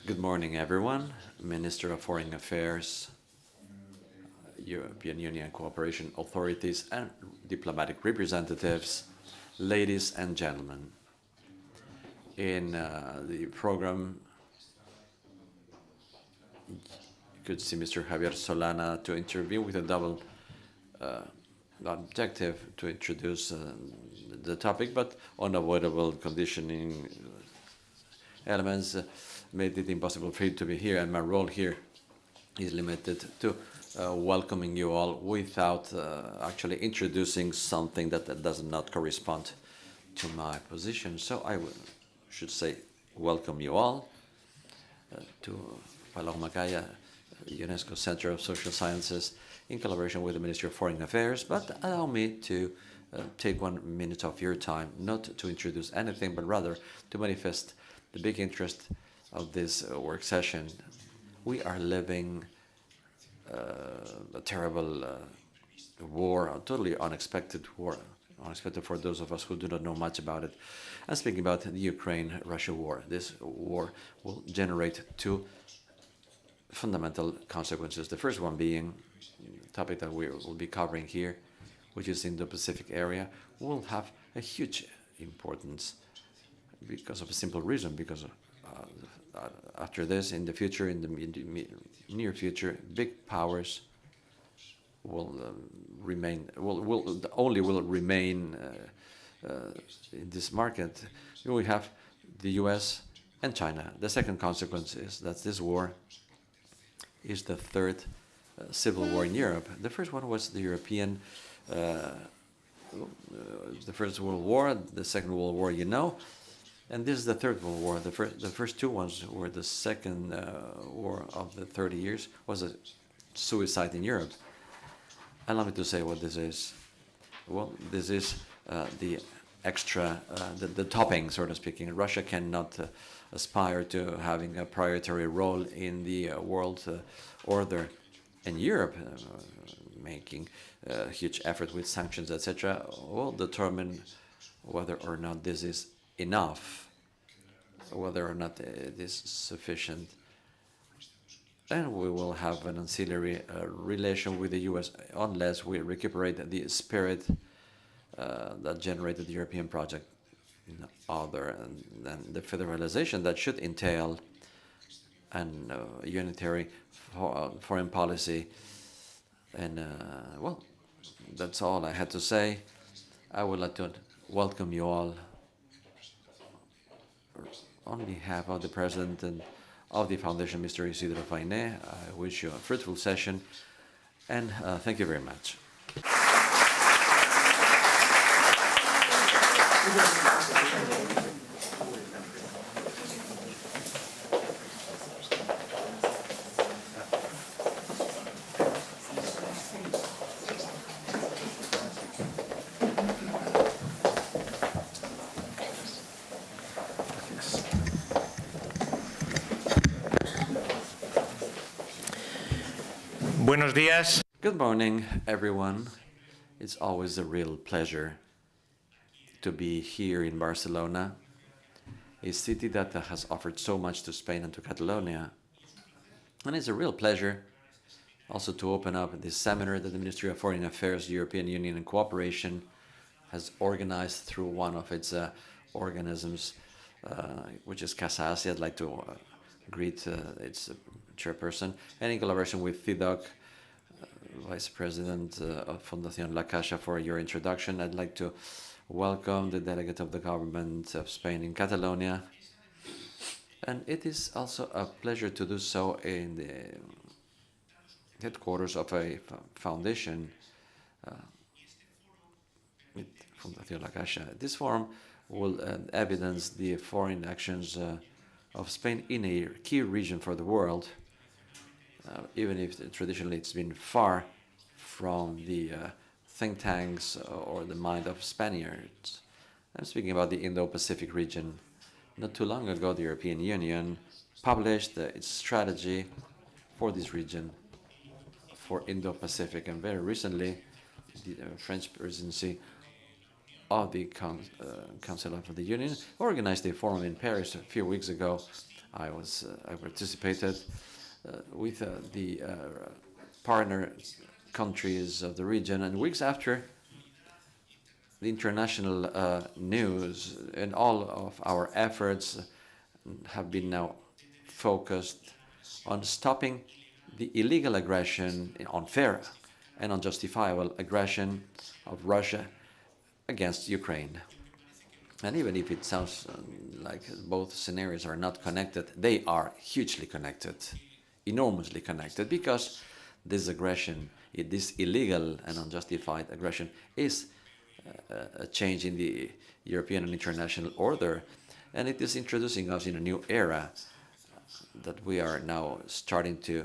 Good morning, everyone. Minister of Foreign Affairs, European Union cooperation authorities, and diplomatic representatives, ladies and gentlemen. In the program, you could see Mr. Javier Solana to interview with a double objective to introduce the topic, but unavoidable conditioning elements made it impossible for you to be here, and my role here is limited to welcoming you all without actually introducing something that does not correspond to my position. So I should say welcome you all to Palau Macaya, UNESCO Center of Social Sciences, in collaboration with the Ministry of Foreign Affairs. But allow me to take 1 minute of your time, not to introduce anything, but rather to manifest the big interest of this work session. We are living a terrible war, a totally unexpected war, unexpected for those of us who do not know much about it. I'm speaking about the Ukraine-Russia war. This war will generate two fundamental consequences. The first one being the topic that we will be covering here, which is in the Indo-Pacific area, will have a huge importance because of a simple reason, because after this, in the future, in the near future, big powers will remain in this market. We have the US and China. The second consequence is that this war is the third civil war in Europe. The first one was the European, the First World War, the Second World War, you know. And this is the Third World War. The first two ones were the second war of the 30 years, was a suicide in Europe. Allow me to say what this is. Well, this is the extra, the topping, sort of speaking. Russia cannot aspire to having a priority role in the world order. And Europe, making a huge effort with sanctions, etc., will determine whether or not this is enough, whether or not it is sufficient. And we will have an ancillary relation with the US unless we recuperate the spirit that generated the European project, other than the federalization that should entail an unitary foreign policy. And well, that's all I had to say. I would like to welcome you all on behalf of the President and of the Foundation, Mr. Isidro Fainé. I wish you a fruitful session, and thank you very much. Buenos días. Good morning, everyone. It's always a real pleasure to be here in Barcelona, a city that has offered so much to Spain and to Catalonia. And it's a real pleasure also to open up this seminar that the Ministry of Foreign Affairs, European Union and Cooperation has organized through one of its organisms, which is Casa Asia. I'd like to greet its chairperson, and in collaboration with CIDOB, Vice President of Fundació La Caixa, for your introduction. I'd like to welcome the delegate of the government of Spain in Catalonia. And it is also a pleasure to do so in the headquarters of a foundation, Fundació La Caixa. This forum will evidence the foreign actions of Spain in a key region for the world, even if traditionally it's been far from the think tanks or the mind of Spaniards. I'm speaking about the Indo-Pacific region. Not too long ago, the European Union published its strategy for this region, for Indo-Pacific, and very recently, the French presidency of the Council of the Union organized a forum in Paris a few weeks ago I participated with the partner countries of the region, and weeks after, the international news and all of our efforts have been now focused on stopping the illegal aggression, unfair and unjustifiable aggression of Russia against Ukraine. And even if it sounds like both scenarios are not connected, they are hugely connected, enormously connected, because this aggression, this illegal and unjustified aggression, is a change in the European and international order, and it is introducing us in a new era that we are now starting to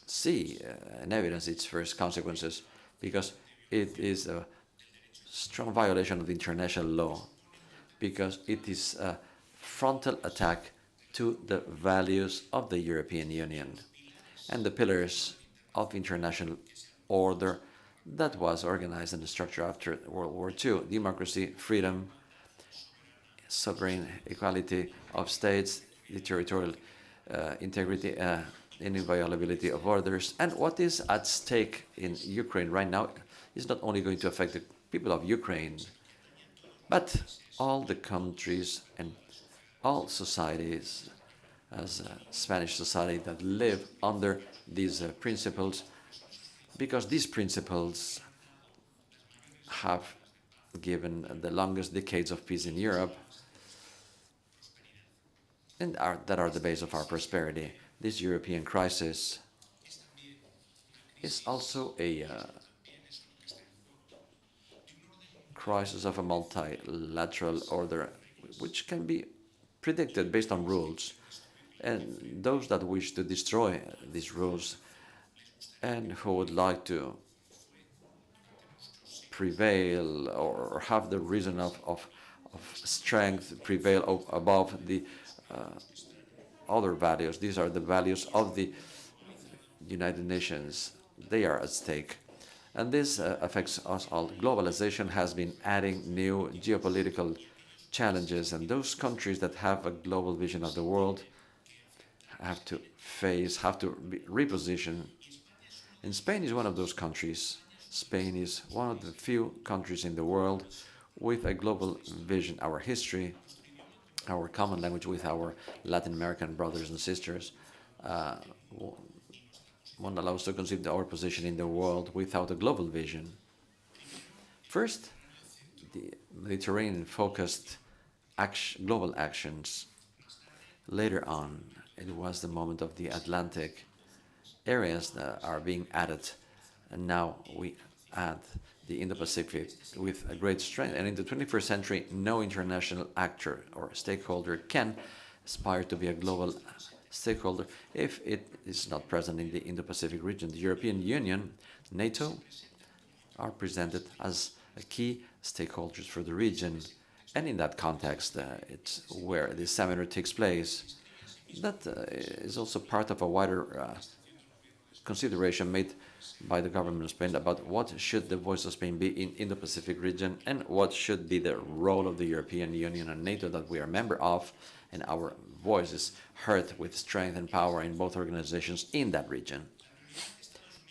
see and evidence its first consequences, because it is a strong violation of international law, because it is a frontal attack to the values of the European Union and the pillars of international order that was organized in the structure after World War II: democracy, freedom, sovereign equality of states, the territorial integrity, inviolability of borders. And what is at stake in Ukraine right now is not only going to affect the people of Ukraine, but all the countries and all societies, as a Spanish society, that live under these principles, because these principles have given the longest decades of peace in Europe and that are the base of our prosperity. This European crisis is also a crisis of a multilateral order, which can be predicted based on rules. And those that wish to destroy these rules and who would like to prevail or have the reason of strength prevail above the other values. These are the values of the United Nations. They are at stake. And this affects us all. Globalization has been adding new geopolitical challenges, and those countries that have a global vision of the world have to reposition. And Spain is one of those countries. Spain is one of the few countries in the world with a global vision. Our history, our common language with our Latin American brothers and sisters, won't allow us to conceive our position in the world without a global vision. First, the Mediterranean-focused global actions. Later on, it was the moment of the Atlantic areas that are being added, and now we add the Indo-Pacific with a great strength. And in the 21st century, no international actor or stakeholder can aspire to be a global stakeholder if it is not present in the Indo-Pacific region. The European Union, NATO, are presented as a key stakeholders for the region. And in that context, it's where this seminar takes place. That is also part of a wider consideration made by the government of Spain about what should the voice of Spain be in Indo-Pacific region and what should be the role of the European Union and NATO that we are a member of, and our voice is heard with strength and power in both organizations in that region.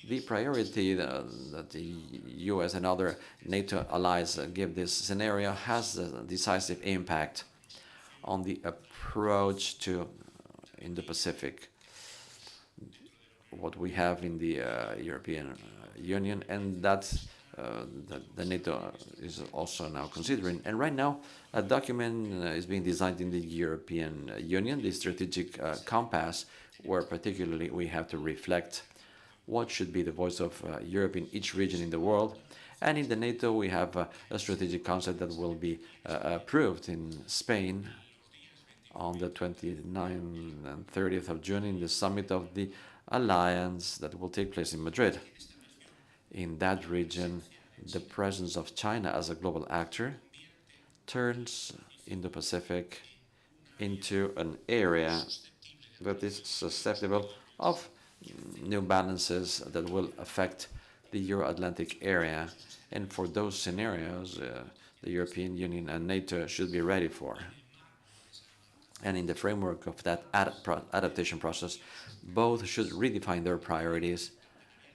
The priority that the US and other NATO allies give this scenario has a decisive impact on the approach to Indo-Pacific, what we have in the European Union, and that the NATO is also now considering. And right now, a document is being designed in the European Union, the strategic compass, where particularly we have to reflect what should be the voice of Europe in each region in the world. And in the NATO, we have a strategic concept that will be approved in Spain on the 29th and 30th of June in the summit of the alliance that will take place in Madrid. In that region, the presence of China as a global actor turns Indo-Pacific into an area that is susceptible of new balances that will affect the Euro-Atlantic area. And for those scenarios, the European Union and NATO should be ready for. And in the framework of that adaptation process, both should redefine their priorities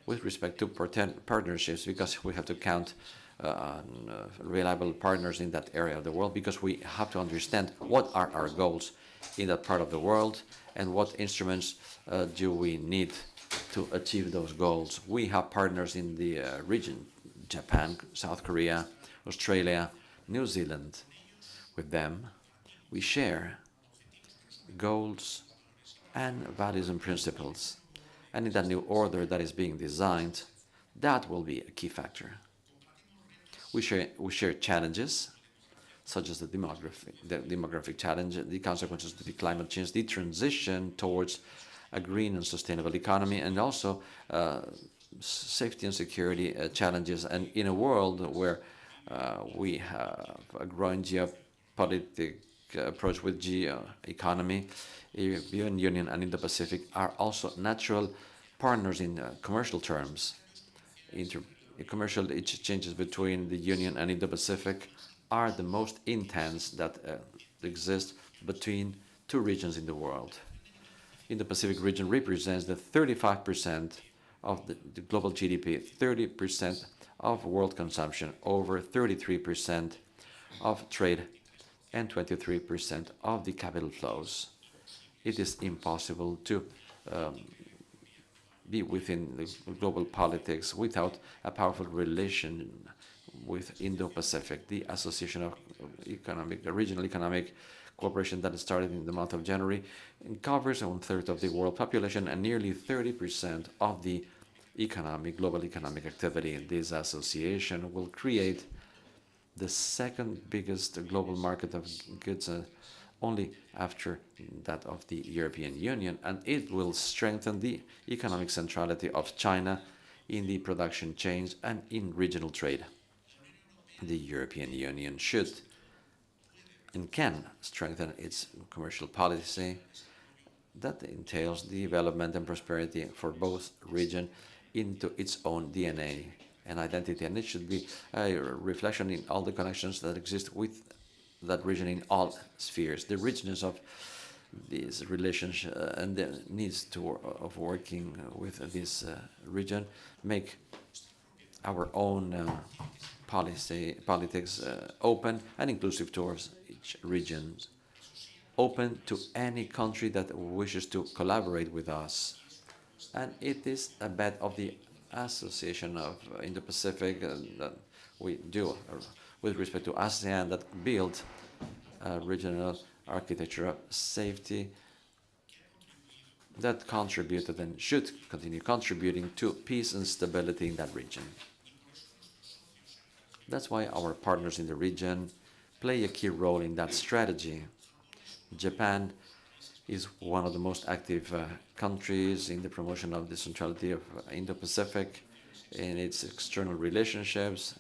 with respect to partnerships, because we have to count on reliable partners in that area of the world, because we have to understand what are our goals in that part of the world and what instruments do we need to achieve those goals. We have partners in the region: Japan, South Korea, Australia, New Zealand. With them, we share goals and values and principles. And in that new order that is being designed, that will be a key factor. We share challenges, such as the demographic challenge, the consequences of the climate change, the transition towards a green and sustainable economy, and also safety and security challenges. And in a world where we have a growing geopolitical approach with geo-economy, European Union and Indo-Pacific are also natural partners in commercial terms. Commercial exchanges between the Union and Indo-Pacific are the most intense that exist between two regions in the world. Indo-Pacific region represents the 35% of the global GDP, 30% of world consumption, over 33% of trade, and 23% of the capital flows. It is impossible to be within the global politics without a powerful relation with Indo-Pacific, the Association of Regional Economic Cooperation that started in the month of January, and covers 1/3 of the world population and nearly 30% of the global economic activity. This association will create the second biggest global market of goods, only after that of the European Union, and it will strengthen the economic centrality of China in the production chains and in regional trade. The European Union should and can strengthen its commercial policy that entails the development and prosperity for both regions into its own DNA and identity, and it should be a reflection in all the connections that exist with that region in all spheres. The richness of these relations and the needs of working with this region make our own politics open and inclusive towards each region, open to any country that wishes to collaborate with us. And it is a bet of the Association of Indo-Pacific that we do with respect to ASEAN, that build a regional architecture of safety that contributed and should continue contributing to peace and stability in that region. That's why our partners in the region play a key role in that strategy. Japan is one of the most active countries in the promotion of the centrality of Indo-Pacific in its external relationships,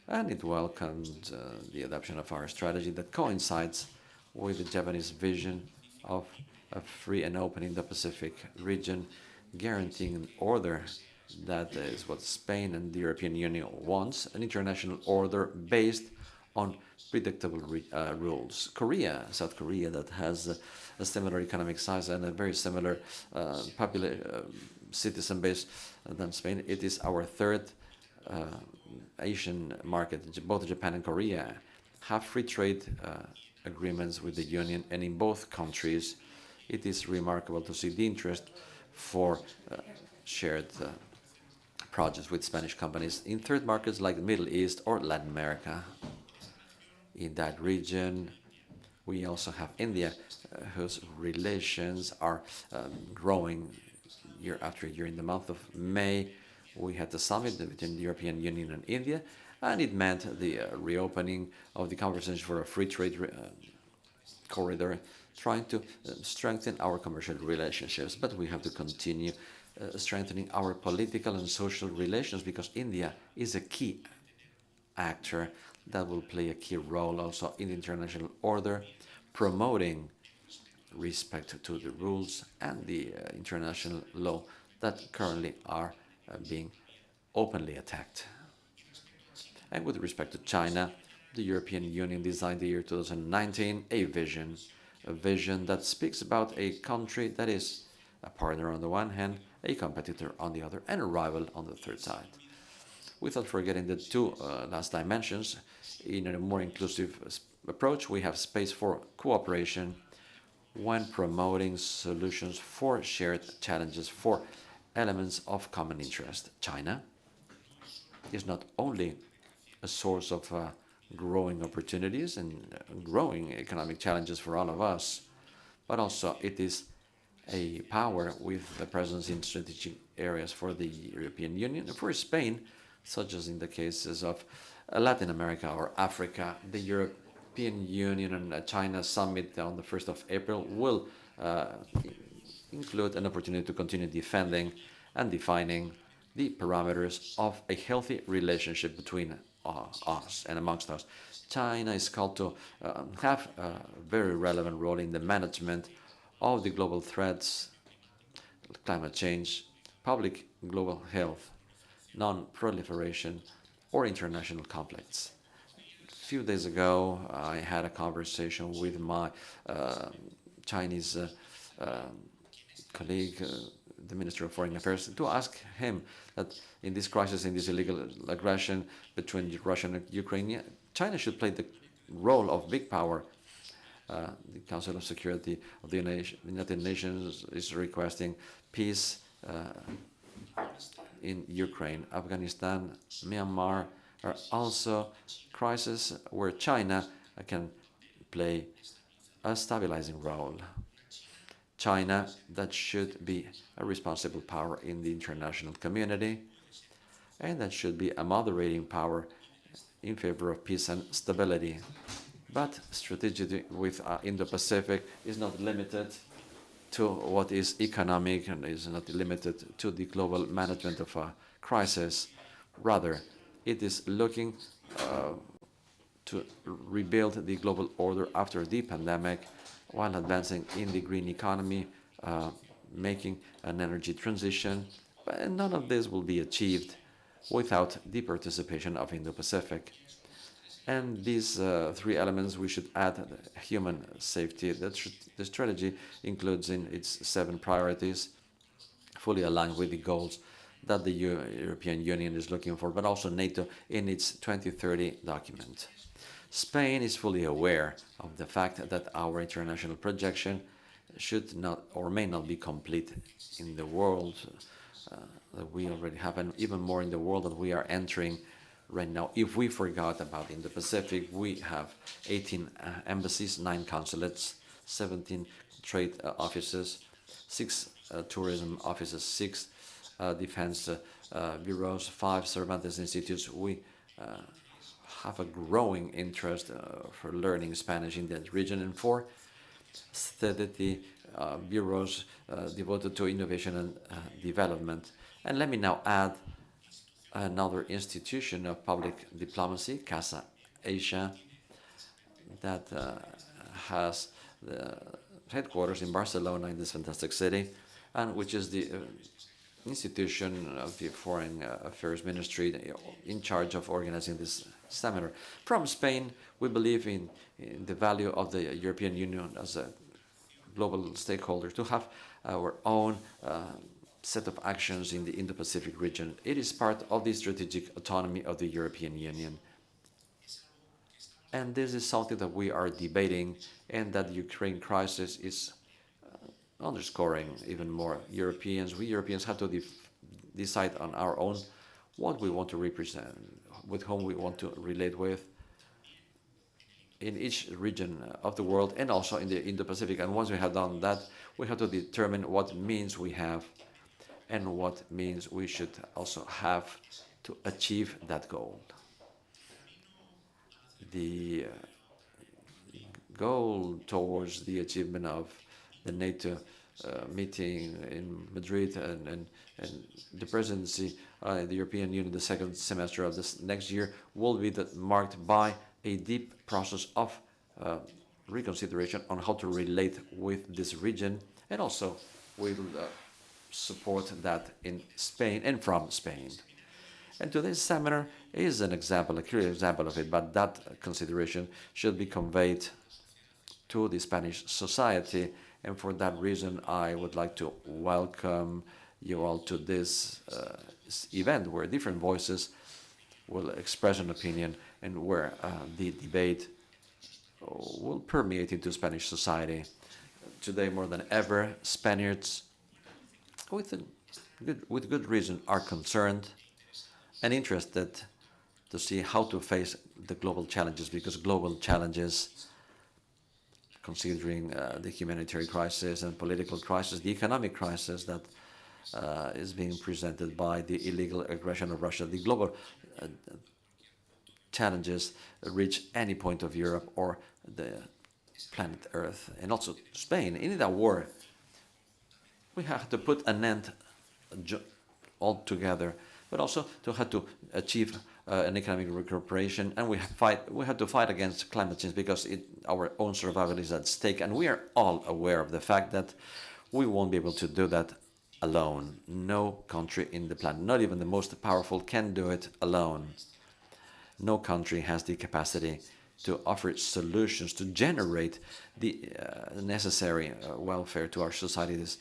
and it welcomed the adoption of our strategy that coincides with the Japanese vision of a free and open Indo-Pacific region, guaranteeing an order that is what Spain and the European Union wants, an international order based on predictable rules. South Korea, that has a similar economic size and a very similar citizen base than Spain, it is our third Asian market. Both Japan and Korea have free trade agreements with the Union, and in both countries it is remarkable to see the interest for shared projects with Spanish companies in third markets like the Middle East or Latin America. In that region, we also have India, whose relations are growing year after year. In the month of May, we had the summit between the European Union and India, and it meant the reopening of the conversation for a free trade corridor, trying to strengthen our commercial relationships. But we have to continue strengthening our political and social relations, because India is a key actor that will play a key role also in the international order, promoting respect to the rules and the international law that currently are being openly attacked. And with respect to China, the European Union designed the year 2019 a vision a vision that speaks about a country that is a partner on the one hand, a competitor on the other, and a rival on the third side. Without forgetting the two last dimensions, in a more inclusive approach, we have space for cooperation when promoting solutions for shared challenges, for elements of common interest. China is not only a source of growing opportunities and growing economic challenges for all of us, but also it is a power with a presence in strategic areas for the European Union and for Spain, such as in the cases of Latin America or Africa. The European Union and China summit on the 1st of April will include an opportunity to continue defending and defining the parameters of a healthy relationship between us and amongst us. China is called to have a very relevant role in the management of the global threats, climate change, public global health, non-proliferation, or international conflicts. A few days ago, I had a conversation with my Chinese colleague, the Minister of Foreign Affairs, to ask him that in this crisis, in this illegal aggression between Russia and Ukraine, China should play the role of big power. The Council of Security of the United Nations is requesting peace in Ukraine. Afghanistan, Myanmar are also crises where China can play a stabilizing role. China, that should be a responsible power in the international community, and that should be a moderating power in favor of peace and stability. But strategy with Indo-Pacific is not limited to what is economic and is not limited to the global management of a crisis. Rather, it is looking to rebuild the global order after the pandemic while advancing in the green economy, making an energy transition. But none of this will be achieved without the participation of Indo-Pacific. And these three elements, we should add human safety. The strategy includes in its 7 priorities, fully aligned with the goals that the European Union is looking for, but also NATO in its 2030 document. Spain is fully aware of the fact that our international projection should not or may not be complete in the world that we already have, and even more in the world that we are entering right now. If we forgot about in the Pacific, we have 18 embassies, 9 consulates, 17 trade offices, 6 tourism offices, 6 defense bureaus, 5 Cervantes institutes. We have a growing interest for learning Spanish in that region, and 4 steady bureaus devoted to innovation and development. And let me now add another institution of public diplomacy, Casa Asia, that has the headquarters in Barcelona, in this fantastic city, and which is the institution of the Foreign Affairs Ministry in charge of organizing this seminar. From Spain, we believe in the value of the European Union as a global stakeholder to have our own set of actions in the Indo-Pacific region. It is part of the strategic autonomy of the European Union. And this is something that we are debating, and that the Ukraine crisis is underscoring even more. We Europeans have to decide on our own what we want to represent, with whom we want to relate with in each region of the world, and also in the Indo-Pacific. And once we have done that, we have to determine what means we have and what means we should also have to achieve that goal. The goal towards the achievement of the NATO meeting in Madrid and the presidency the European Union the second semester of this next year will be marked by a deep process of reconsideration on how to relate with this region, and also we will support that in Spain and from Spain. And today's seminar is an example, a clear example of it, but that consideration should be conveyed to the Spanish society. And for that reason, I would like to welcome you all to this event where different voices will express an opinion and where the debate will permeate into Spanish society. Today, more than ever, Spaniards, with good reason, are concerned and interested to see how to face the global challenges, because global challenges, considering the humanitarian crisis and political crisis, the economic crisis that is being presented by the illegal aggression of Russia, the global challenges reach any point of Europe or the planet Earth, and also Spain. In that war, we have to put an end altogether, but also to have to achieve an economic recuperation, and we have to fight against climate change, because our own survival is at stake, and we are all aware of the fact that we won't be able to do that alone. No country in the planet, not even the most powerful, can do it alone. No country has the capacity to offer solutions, to generate the necessary welfare to our societies,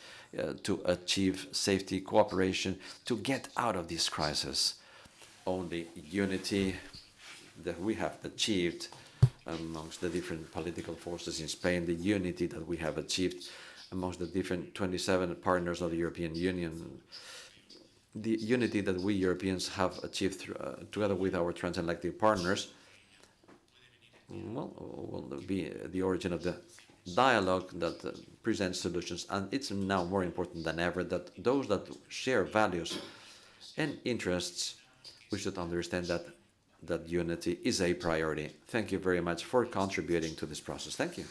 to achieve safety, cooperation, to get out of this crisis. Only unity that we have achieved amongst the different political forces in Spain, the unity that we have achieved amongst the different 27 partners of the European Union, the unity that we Europeans have achieved together with our transatlantic partners, will be the origin of the dialogue that presents solutions. And it's now more important than ever that those that share values and interests, we should understand that unity is a priority. Thank you very much for contributing to this process. Thank you.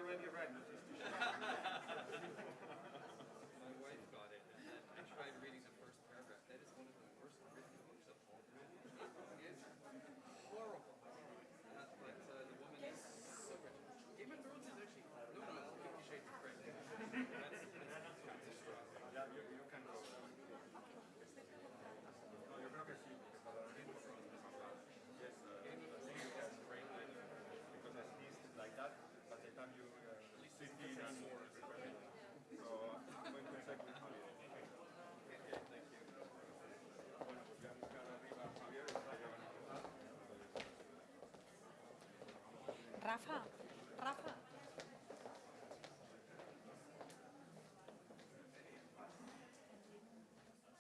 already read. My wife got it, and I tried reading the first paragraph. That is one of the worst written books of all time. It's horrible. But the woman is so good. Game of Thrones is actually no, it's 50 Shades of Grey. That's strong. Ya, you can go. No, yo creo que sí, porque para el ritmo que nos hablar. Yes, Game of Thrones is great. because at least like that, by the time you sit in and prepare it. So I'm going to check with Javier. Okay, thank you. Bueno, pues voy a buscar arriba a Javier y está llevando. Rafa, Rafa.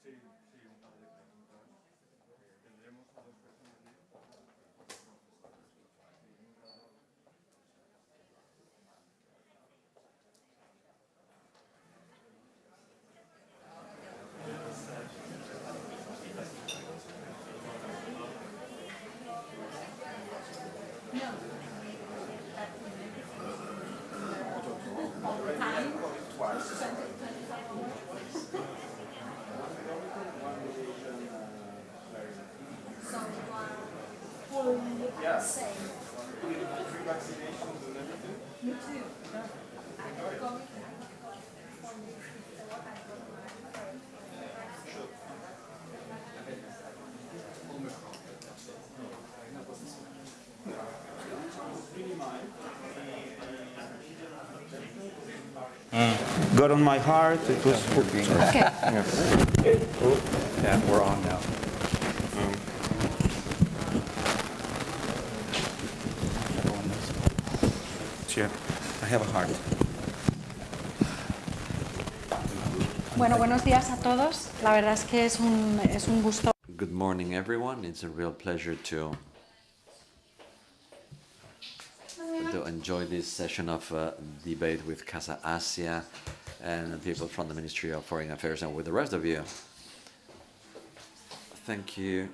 Sí, un par de preguntas. Tendremos a dos personas. Got on my heart. It was Okay. yeah, we're on now. Everyone knows. Yeah, I have a heart. Bueno, buenos días a todos. La verdad es que es un gusto. Good morning, everyone. It's a real pleasure to enjoy this session of debate with Casa Asia and people from the Ministry of Foreign Affairs and with the rest of you. Thank you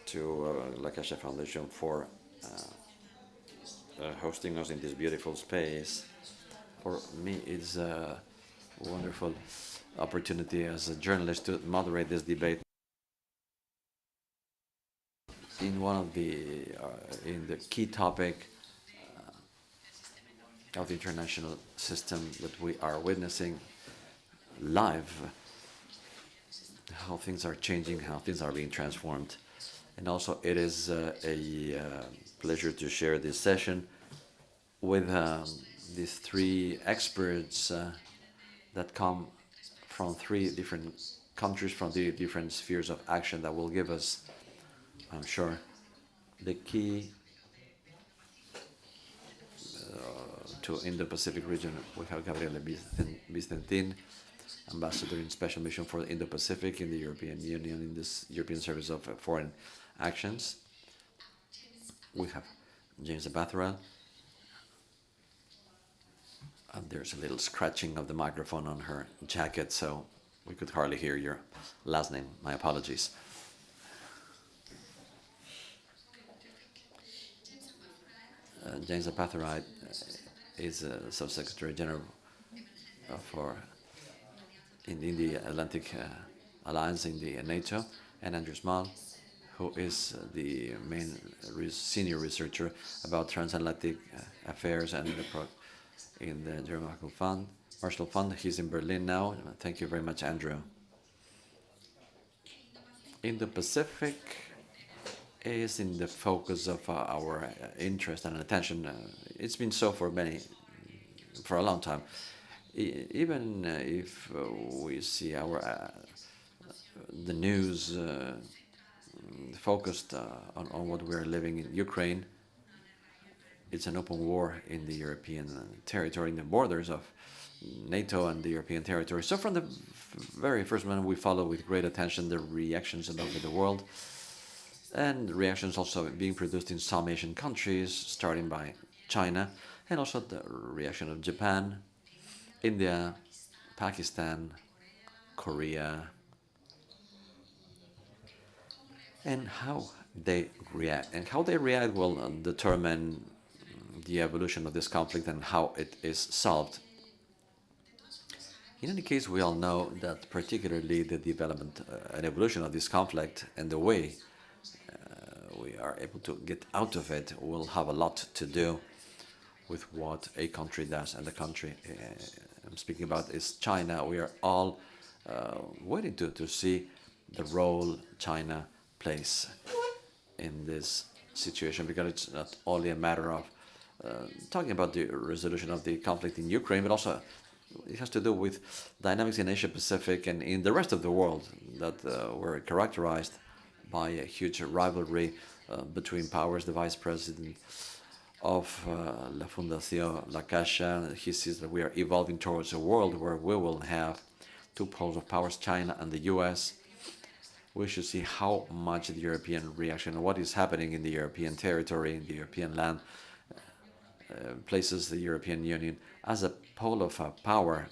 to La Caixa Foundation for hosting us in this beautiful space. For me, it's a wonderful opportunity as a journalist to moderate this debate in one of the in the key topic of the international system that we are witnessing live, how things are changing, how things are being transformed. And also it is a pleasure to share this session with these three experts that come from three different countries, from the different spheres of action that will give us, I'm sure, the key to Indo-Pacific region. We have Gabriele Visentin, Ambassador in Special Mission for the Indo-Pacific in the European Union in this European Service of Foreign Actions. We have James Appathurai. And there's a little scratching of the microphone on her jacket, so we could hardly hear your last name. My apologies. James Appathurai is Sub-Secretary General in the Atlantic Alliance in the NATO, and Andrew Small, who is the main senior researcher about transatlantic affairs and in the German Marshall Fund. He's in Berlin now. Thank you very much, Andrew. Indo-Pacific is in the focus of our interest and attention. It's been so for a long time. Even if we see the news focused on what we're living in Ukraine, it's an open war in the European territory, in the borders of NATO and the European territory. So from the very first moment, we follow with great attention the reactions all over the world, and reactions also being produced in some Asian countries, starting by China, and also the reaction of Japan, India, Pakistan, Korea, and how they react. And how they react will determine the evolution of this conflict and how it is solved. In any case, we all know that particularly the development and evolution of this conflict and the way we are able to get out of it will have a lot to do with what a country does. And the country I'm speaking about is China. We are all waiting to see the role China plays in this situation, because it's not only a matter of talking about the resolution of the conflict in Ukraine, but also it has to do with dynamics in Asia-Pacific and in the rest of the world that were characterized by a huge rivalry between powers. The vice president of La Fundació La Caixa, he sees that we are evolving towards a world where we will have two poles of powers, China and the US. We should see how much the European reaction, what is happening in the European territory, in the European land, places the European Union as a pole of power,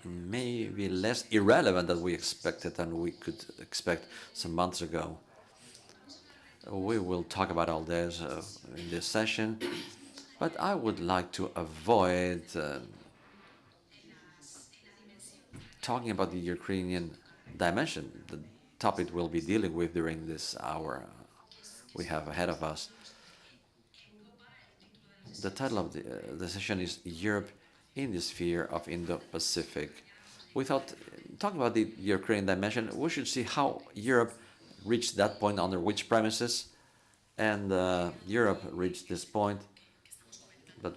maybe less irrelevant than we expected and we could expect some months ago. We will talk about all this in this session, but I would like to avoid talking about the Ukrainian dimension, the topic we'll be dealing with during this hour we have ahead of us. The title of the session is Europe in the Sphere of Indo-Pacific. Without talking about the Ukrainian dimension, we should see how Europe reached that point, under which premises, and Europe reached this point, but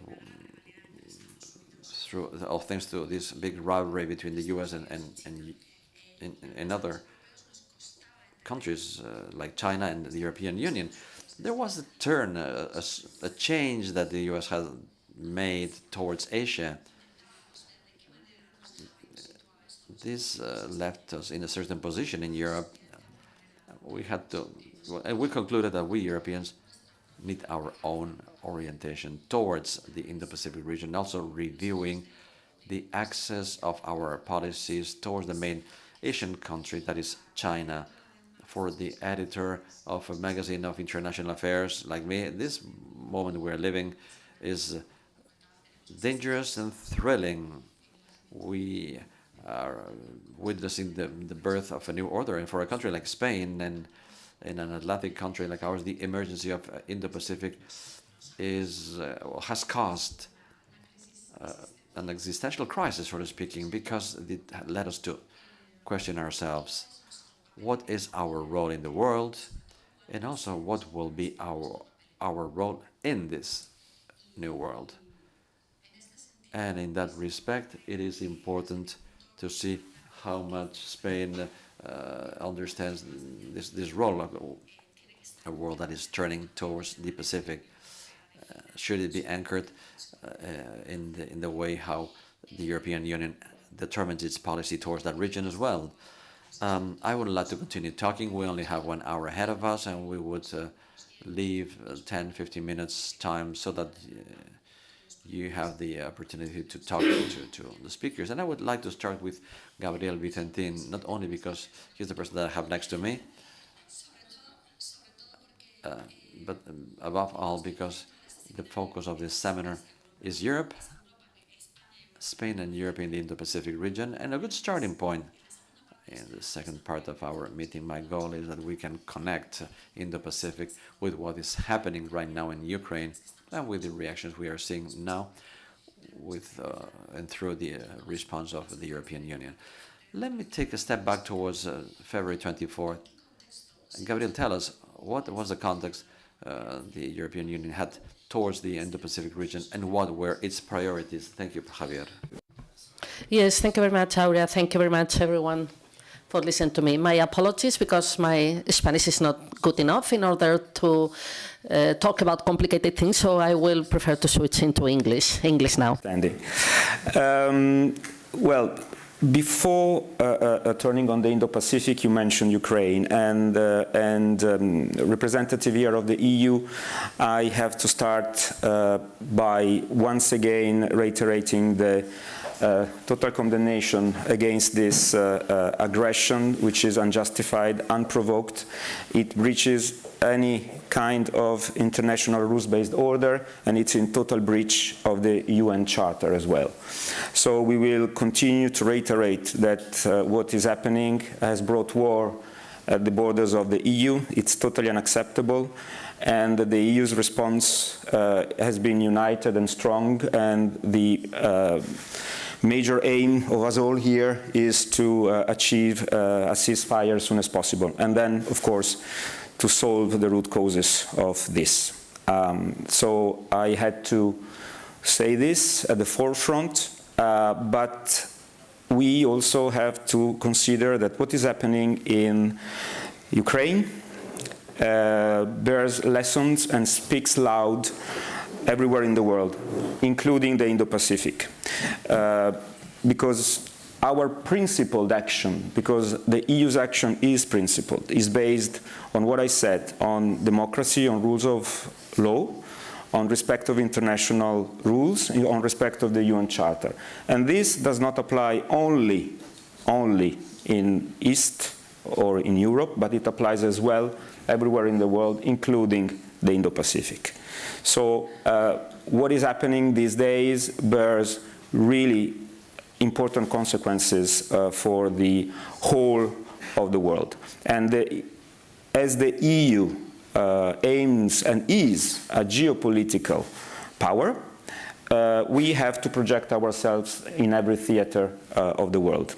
thanks to this big rivalry between the US and other countries like China and the European Union. There was a turn, a change that the US has made towards Asia. This left us in a certain position in Europe. We had to, and we concluded that we Europeans need our own orientation towards the Indo-Pacific region, also reviewing the access of our policies towards the main Asian country, that is China. For the editor of a magazine of international affairs like me, this moment we're living is dangerous and thrilling. We are witnessing the birth of a new order, and for a country like Spain and in an Atlantic country like ours, the emergency of Indo-Pacific has caused an existential crisis, so to speaking, because it led us to question ourselves. What is our role in the world, and also what will be our role in this new world? And in that respect, it is important to see how much Spain understands this role of a world that is turning towards the Pacific. Should it be anchored in the way how the European Union determines its policy towards that region as well? I would like to continue talking. We only have 1 hour ahead of us, and we would leave 10-15 minutes time so that you have the opportunity to talk to the speakers. And I would like to start with Gabriele Visentin, not only because he's the person that I have next to me, but above all because the focus of this seminar is Europe, Spain and Europe in the Indo-Pacific region, and a good starting point. In the second part of our meeting, my goal is that we can connect Indo-Pacific with what is happening right now in Ukraine and with the reactions we are seeing now and through the response of the European Union. Let me take a step back towards February 24th. Gabriele, tell us, what was the context the European Union had towards the Indo-Pacific region, and what were its priorities? Thank you, Javier. Yes, thank you very much, Áurea. Thank you very much, everyone, for listening to me. My apologies, because my Spanish is not good enough in order to talk about complicated things, so I will prefer to switch into English now. Well, before turning on the Indo-Pacific, you mentioned Ukraine, and representative here of the EU, I have to start by once again reiterating the total condemnation against this aggression, which is unjustified, unprovoked. It breaches any kind of international rules-based order, and it's in total breach of the UN Charter as well. So we will continue to reiterate that what is happening has brought war at the borders of the EU. It's totally unacceptable, and the EU's response has been united and strong, and the major aim of us all here is to achieve a ceasefire as soon as possible, and then, of course, to solve the root causes of this. So I had to say this at the forefront, but we also have to consider that what is happening in Ukraine bears lessons and speaks loud everywhere in the world, including the Indo-Pacific. Because our principled action, because the EU's action is principled, is based on what I said, on democracy, on rules of law, on respect of international rules, on respect of the UN Charter. And this does not apply only in East or in Europe, but it applies as well everywhere in the world, including the Indo-Pacific. So what is happening these days bears really important consequences for the whole of the world. And as the EU aims and is a geopolitical power, we have to project ourselves in every theater of the world.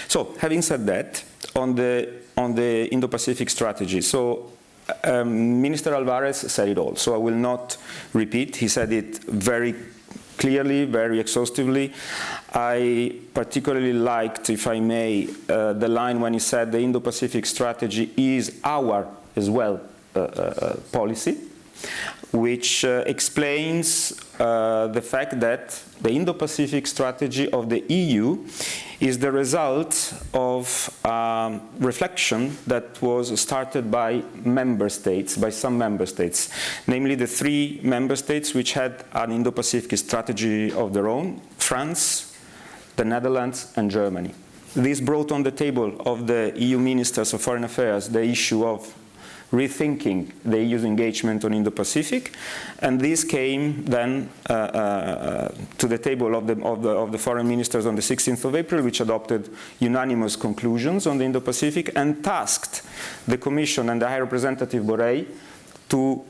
So, having said that, on the Indo-Pacific strategy, so Minister Albares said it all, so I will not repeat. He said it very clearly, very exhaustively. I particularly liked, if I may, the line when he said the Indo-Pacific strategy is our, as well, policy, which explains the fact that the Indo-Pacific strategy of the EU is the result of reflection that was started by member states, by some member states, namely the 3 member states which had an Indo-Pacific strategy of their own: France, the Netherlands, and Germany. This brought on the table of the EU ministers of foreign affairs the issue of rethinking the EU's engagement on Indo-Pacific, and this came then to the table of the foreign ministers on the 16th of April, which adopted unanimous conclusions on the Indo-Pacific and tasked the Commission and the High Representative Borrell to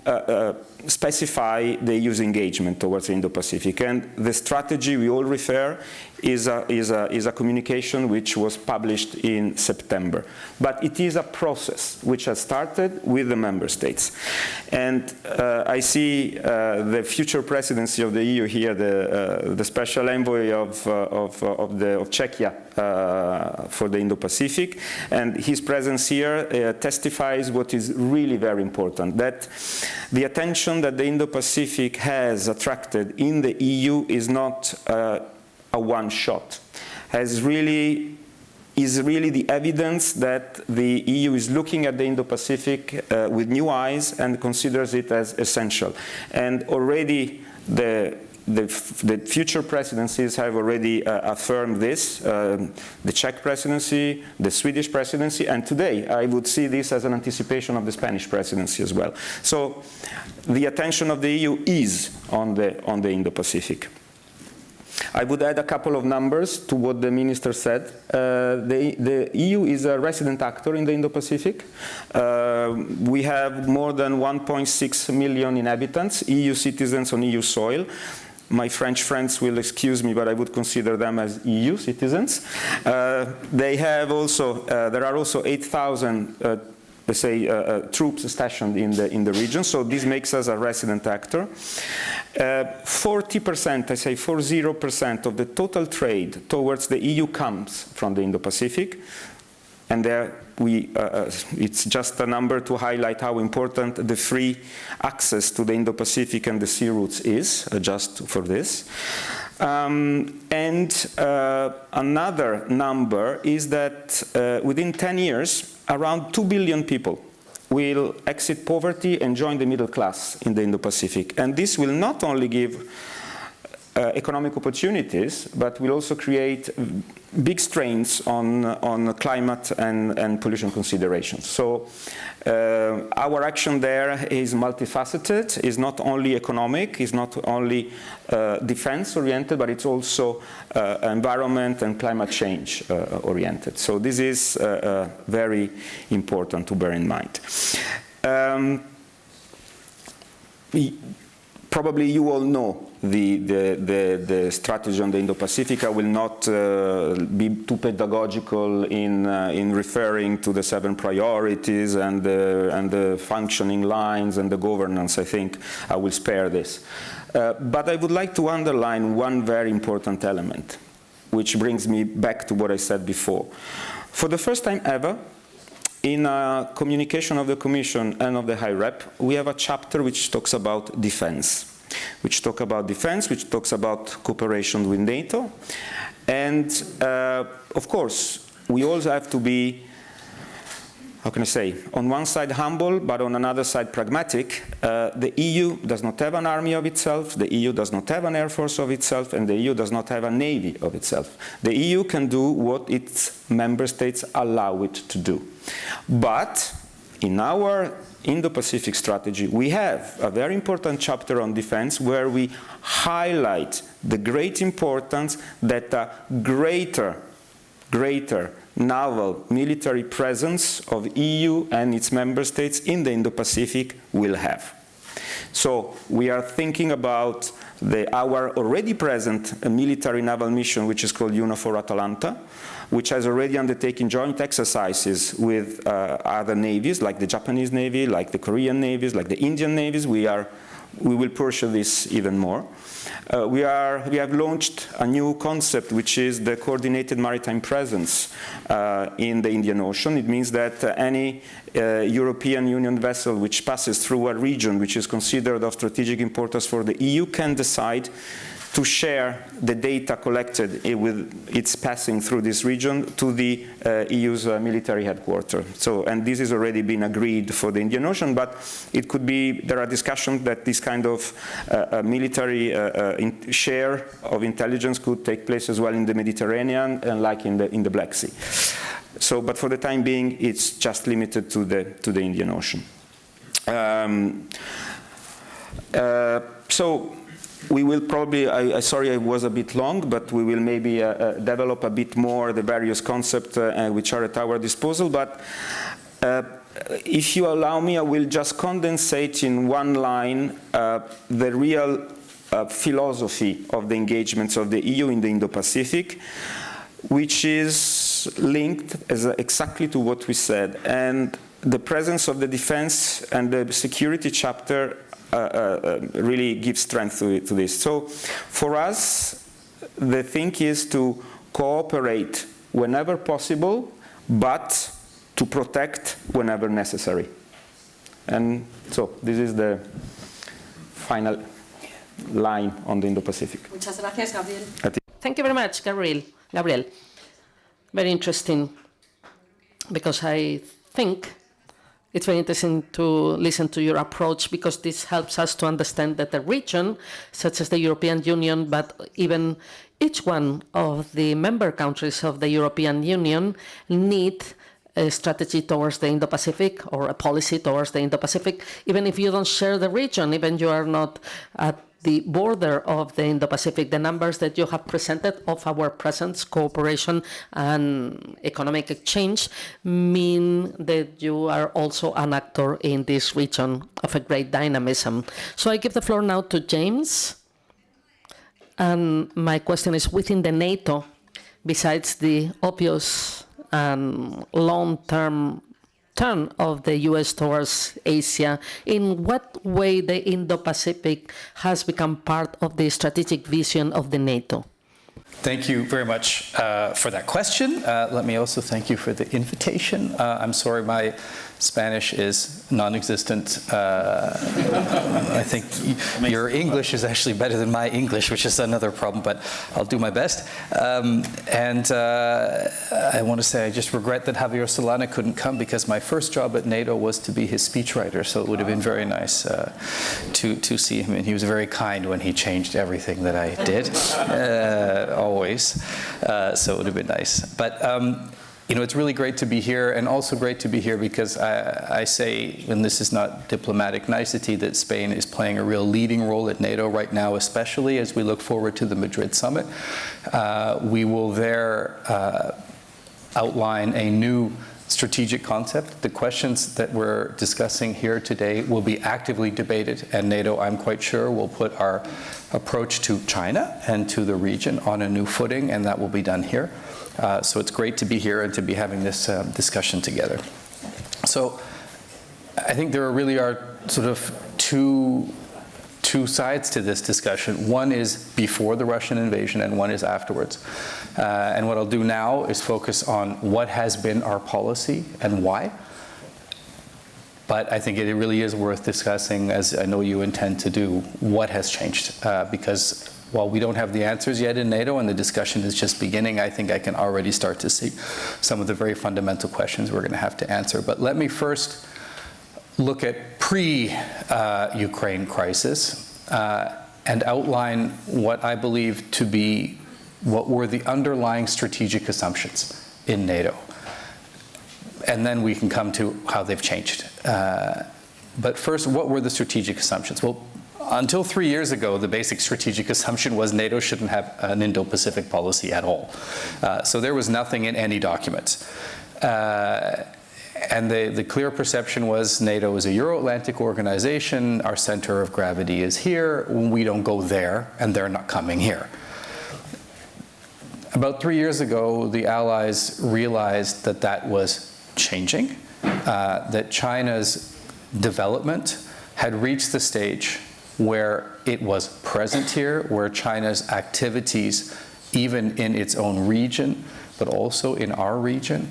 specify the EU's engagement towards the Indo-Pacific. And the strategy we all refer is a communication which was published in September. But it is a process which has started with the member states. And I see the future presidency of the EU here, the special envoy of Czechia for the Indo-Pacific, and his presence here testifies what is really very important, that the attention that the Indo-Pacific has attracted in the EU is not a one-shot, is really the evidence that the EU is looking at the Indo-Pacific with new eyes and considers it as essential. And already the future presidencies have already affirmed this, the Czech presidency, the Swedish presidency, and today I would see this as an anticipation of the Spanish presidency as well. So the attention of the EU is on the Indo-Pacific. I would add a couple of numbers to what the minister said. The EU is a resident actor in the Indo-Pacific. We have more than 1.6 million inhabitants, EU citizens on EU soil. My French friends will excuse me, but I would consider them as EU citizens. They have also, there are also 8,000 let's say, troops stationed in the region, so this makes us a resident actor. 40%, I say 40% of the total trade towards the EU comes from the Indo-Pacific, and there it's just a number to highlight how important the free access to the Indo-Pacific and the sea routes is, just for this. Another number is that within 10 years, around 2 billion people will exit poverty and join the middle class in the Indo-Pacific. And this will not only give economic opportunities, but will also create big strains on climate and pollution considerations. So our action there is multifaceted, is not only economic, is not only defense oriented, but it's also environment and climate change oriented. So this is very important to bear in mind. Probably you all know the strategy on the Indo-Pacific. I will not be too pedagogical in referring to the 7 priorities and the functioning lines and the governance. I think I will spare this. But I would like to underline one very important element, which brings me back to what I said before. For the first time ever, in a communication of the Commission and of the High Rep, we have a chapter which talks about defense. Which talks about cooperation with NATO. And of course, we also have to be, how can I say, on one side humble, but on another side pragmatic. The EU does not have an army of itself, the EU does not have an air force of itself, and the EU does not have a navy of itself. The EU can do what its member states allow it to do. But in our Indo-Pacific strategy, we have a very important chapter on defense where we highlight the great importance that a greater naval military presence of EU and its member states in the Indo-Pacific will have. So we are thinking about our already present military naval mission, which is called UNAFOR Atalanta, which has already undertaken joint exercises with other navies, like the Japanese Navy, like the Korean navies, like the Indian navies. We will pursue this even more. We have launched a new concept, which is the coordinated maritime presence in the Indian Ocean. It means that any European Union vessel which passes through a region which is considered of strategic importance for the EU can decide to share the data collected with its passing through this region to the EU's military headquarters. So, and this has already been agreed for the Indian Ocean, but it could be, there are discussions that this kind of military share of intelligence could take place as well in the Mediterranean and like in the Black Sea. So, but for the time being, it's just limited to the Indian Ocean. So we will probably, sorry I was a bit long, but we will maybe develop a bit more the various concepts which are at our disposal. But if you allow me, I will just condensate in one line the real philosophy of the engagements of the EU in the Indo-Pacific, which is linked exactly to what we said. And the presence of the defense and the security chapter really gives strength to this. So for us, the thing is to cooperate whenever possible, but to protect whenever necessary. And so this is the final line on the Indo-Pacific. Muchas gracias, Gabriel. Thank you very much, Gabriele. Very interesting, because I think it's very interesting to listen to your approach, because this helps us to understand that the region, such as the European Union, but even each one of the member countries of the European Union, need a strategy towards the Indo-Pacific or a policy towards the Indo-Pacific, even if you don't share the region, even you are not at the border of the Indo-Pacific. The numbers that you have presented of our presence, cooperation, and economic exchange mean that you are also an actor in this region of a great dynamism. So I give the floor now to James. And my question is, within the NATO, besides the obvious and long-term turn of the US towards Asia, in what way the Indo-Pacific has become part of the strategic vision of the NATO? Thank you very much for that question. Let me also thank you for the invitation. I'm sorry my Spanish is non-existent. I think your English is actually better than my English, which is another problem, but I'll do my best. I want to say I just regret that Javier Solana couldn't come because my first job at NATO was to be his speechwriter, so it would have been very nice to see him, and he was very kind when he changed everything that I did, always, so it would have been nice. But you know, it's really great to be here, and also great to be here because I say, and this is not diplomatic nicety, that Spain is playing a real leading role at NATO right now, especially as we look forward to the Madrid summit. We will there outline a new strategic concept. The questions that we're discussing here today will be actively debated, and NATO, I'm quite sure, will put our approach to China and to the region on a new footing, and that will be done here. So it's great to be here and to be having this discussion together. So I think there really are sort of two sides to this discussion. One is before the Russian invasion and one is afterwards. And what I'll do now is focus on what has been our policy and why. But I think it really is worth discussing, as I know you intend to do, what has changed. Because while we don't have the answers yet in NATO and the discussion is just beginning, I think I can already start to see some of the very fundamental questions we're going to have to answer. But let me first look at pre-Ukraine crisis and outline what I believe to be what were the underlying strategic assumptions in NATO. And then we can come to how they've changed. But first, what were the strategic assumptions? Well, until 3 years ago, the basic strategic assumption was NATO shouldn't have an Indo-Pacific policy at all. So there was nothing in any documents. And the clear perception was NATO is a Euro-Atlantic organization, our center of gravity is here, we don't go there, and they're not coming here. About 3 years ago, the Allies realized that that was changing, that China's development had reached the stage where it was present here, where China's activities, even in its own region, but also in our region,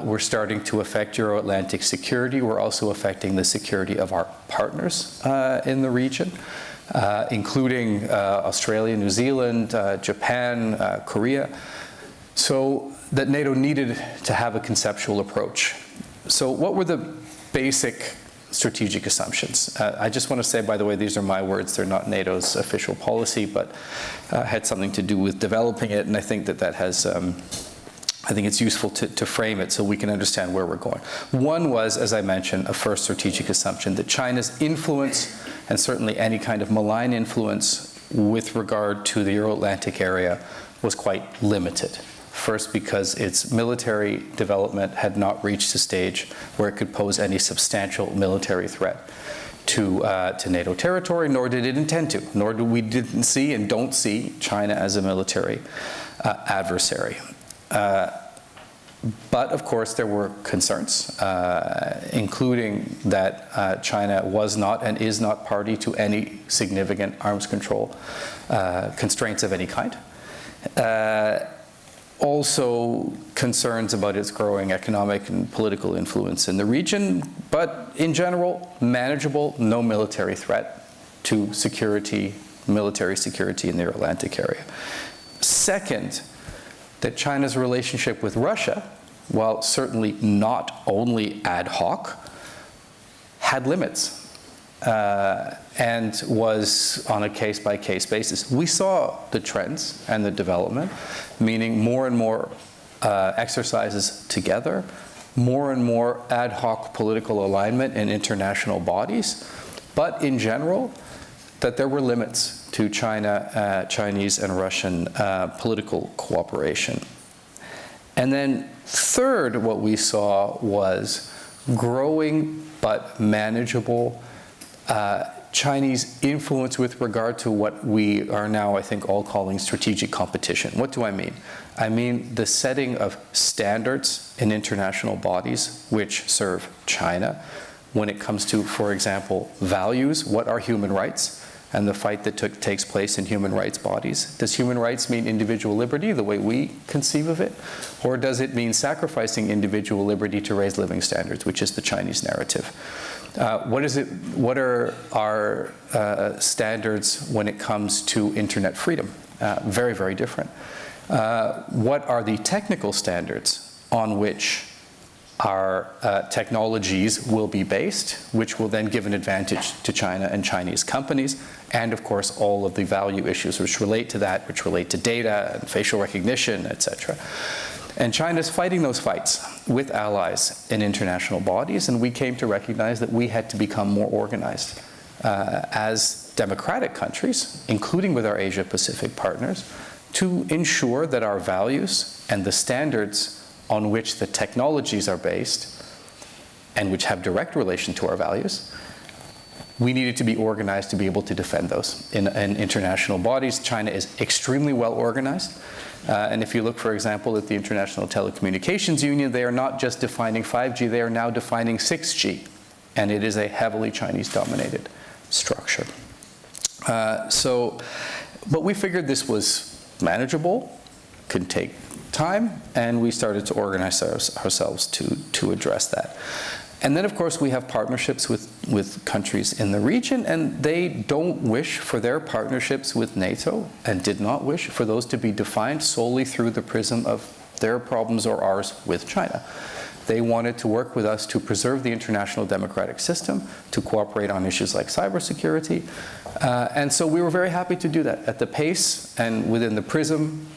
were starting to affect Euro-Atlantic security. We're also affecting the security of our partners in the region, including Australia, New Zealand, Japan, Korea. So that NATO needed to have a conceptual approach. So what were the basic strategic assumptions? I just want to say, by the way, these are my words. They're not NATO's official policy, but had something to do with developing it, and I think that has, I think it's useful to frame it so we can understand where we're going. One was, as I mentioned, a first strategic assumption that China's influence, and certainly any kind of malign influence with regard to the Euro-Atlantic area, was quite limited. First, because its military development had not reached a stage where it could pose any substantial military threat to NATO territory, nor did it intend to, nor didn't see and don't see China as a military adversary. But of course there were concerns, including that China was not and is not party to any significant arms control constraints of any kind. Also concerns about its growing economic and political influence in the region, but in general, manageable, no military threat to security, military security in the Atlantic area. Second, that China's relationship with Russia, while certainly not only ad hoc, had limits. And was on a case-by-case basis. We saw the trends and the development, meaning more and more exercises together, more and more ad hoc political alignment in international bodies, but in general, that there were limits to Chinese and Russian political cooperation. And then third, what we saw was growing but manageable Chinese influence with regard to what we are now, I think, all calling strategic competition. What do I mean? I mean the setting of standards in international bodies which serve China when it comes to, for example, values. What are human rights? and the fight that takes place in human rights bodies. Does human rights mean individual liberty, the way we conceive of it? Or does it mean sacrificing individual liberty to raise living standards, which is the Chinese narrative? What are our standards when it comes to internet freedom? Very, very different. What are the technical standards on which our technologies will be based, which will then give an advantage to China and Chinese companies, and of course all of the value issues which relate to that, which relate to data and facial recognition, etc. And China's fighting those fights with allies in international bodies, and we came to recognize that we had to become more organized as democratic countries, including with our Asia-Pacific partners, to ensure that our values and the standards on which the technologies are based and which have direct relation to our values, we needed to be organized to be able to defend those in international bodies. China is extremely well organized. And if you look, for example, at the International Telecommunications Union, they are not just defining 5G, they are now defining 6G. And it is a heavily Chinese-dominated structure. But we figured this was manageable, could take time, and we started to organize ourselves to address that. And then, of course, we have partnerships with countries in the region, and they don't wish for their partnerships with NATO, and did not wish for those to be defined solely through the prism of their problems or ours with China. They wanted to work with us to preserve the international democratic system, to cooperate on issues like cybersecurity. And so we were very happy to do that at the pace and within the prism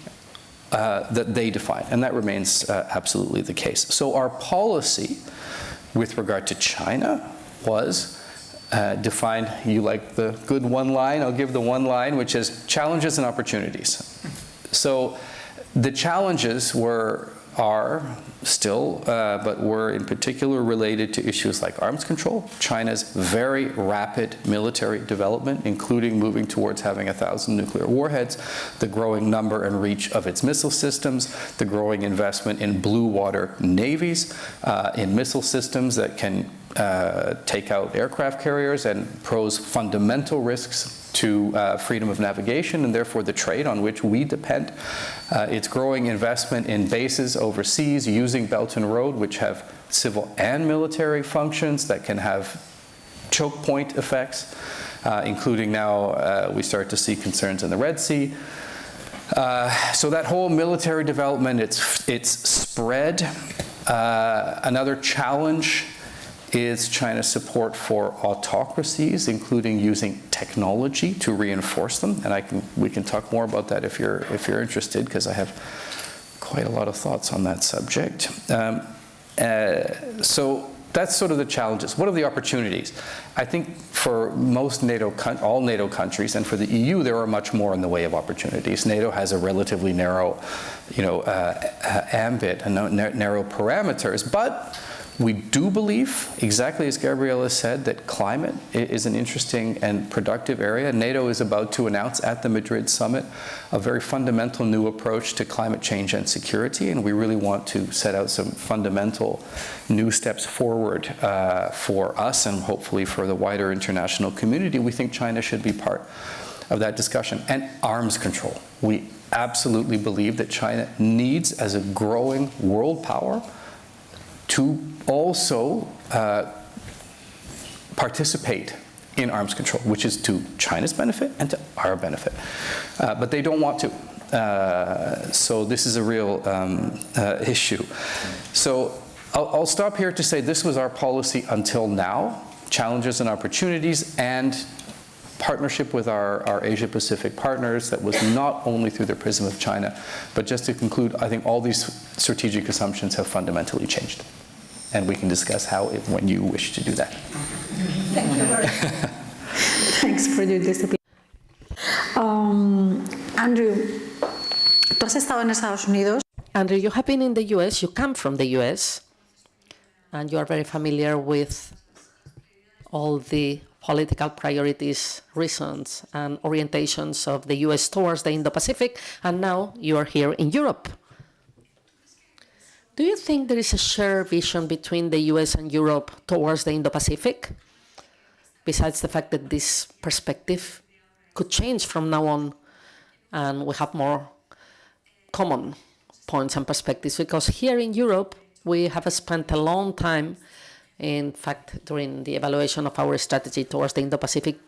that they define, and that remains absolutely the case. So our policy with regard to China was defined, you like the good one line, I'll give the one line, which is challenges and opportunities. So the challenges are still, but were in particular related to issues like arms control, China's very rapid military development, including moving towards having 1,000 nuclear warheads, the growing number and reach of its missile systems, the growing investment in blue water navies, in missile systems that can take out aircraft carriers and pose fundamental risks to freedom of navigation and therefore the trade on which we depend. Its growing investment in bases overseas using Belt and Road, which have civil and military functions that can have choke point effects, including now we start to see concerns in the Red Sea. So that whole military development, it's spread. Another challenge is China's support for autocracies, including using technology to reinforce them. And we can talk more about that if you're interested, because I have quite a lot of thoughts on that subject. So that's sort of the challenges. What are the opportunities? I think for most all NATO countries, and for the EU, there are much more in the way of opportunities. NATO has a relatively narrow, ambit and narrow parameters, but we do believe, exactly as Gabriele said, that climate is an interesting and productive area. NATO is about to announce at the Madrid summit a very fundamental new approach to climate change and security, and we really want to set out some fundamental new steps forward for us and hopefully for the wider international community. We think China should be part of that discussion. And arms control. We absolutely believe that China needs, as a growing world power, to also participate in arms control, which is to China's benefit and to our benefit. But they don't want to. So this is a real issue. So I'll stop here to say this was our policy until now, challenges and opportunities, and partnership with our Asia-Pacific partners that was not only through the prism of China, but just to conclude, I think all these strategic assumptions have fundamentally changed. And we can discuss how, when you wish to do that. Thank you very much. Thanks for your discipline. Andrew, tú has estado en Estados Unidos. Andrew, you have been in the US, you come from the US, and you are very familiar with all the political priorities, reasons, and orientations of the US towards the Indo-Pacific, and now you are here in Europe. Do you think there is a shared vision between the US and Europe towards the Indo-Pacific, besides the fact that this perspective could change from now on, and we have more common points and perspectives, because here in Europe, we have spent a long time, in fact, during the evaluation of our strategy towards the Indo-Pacific,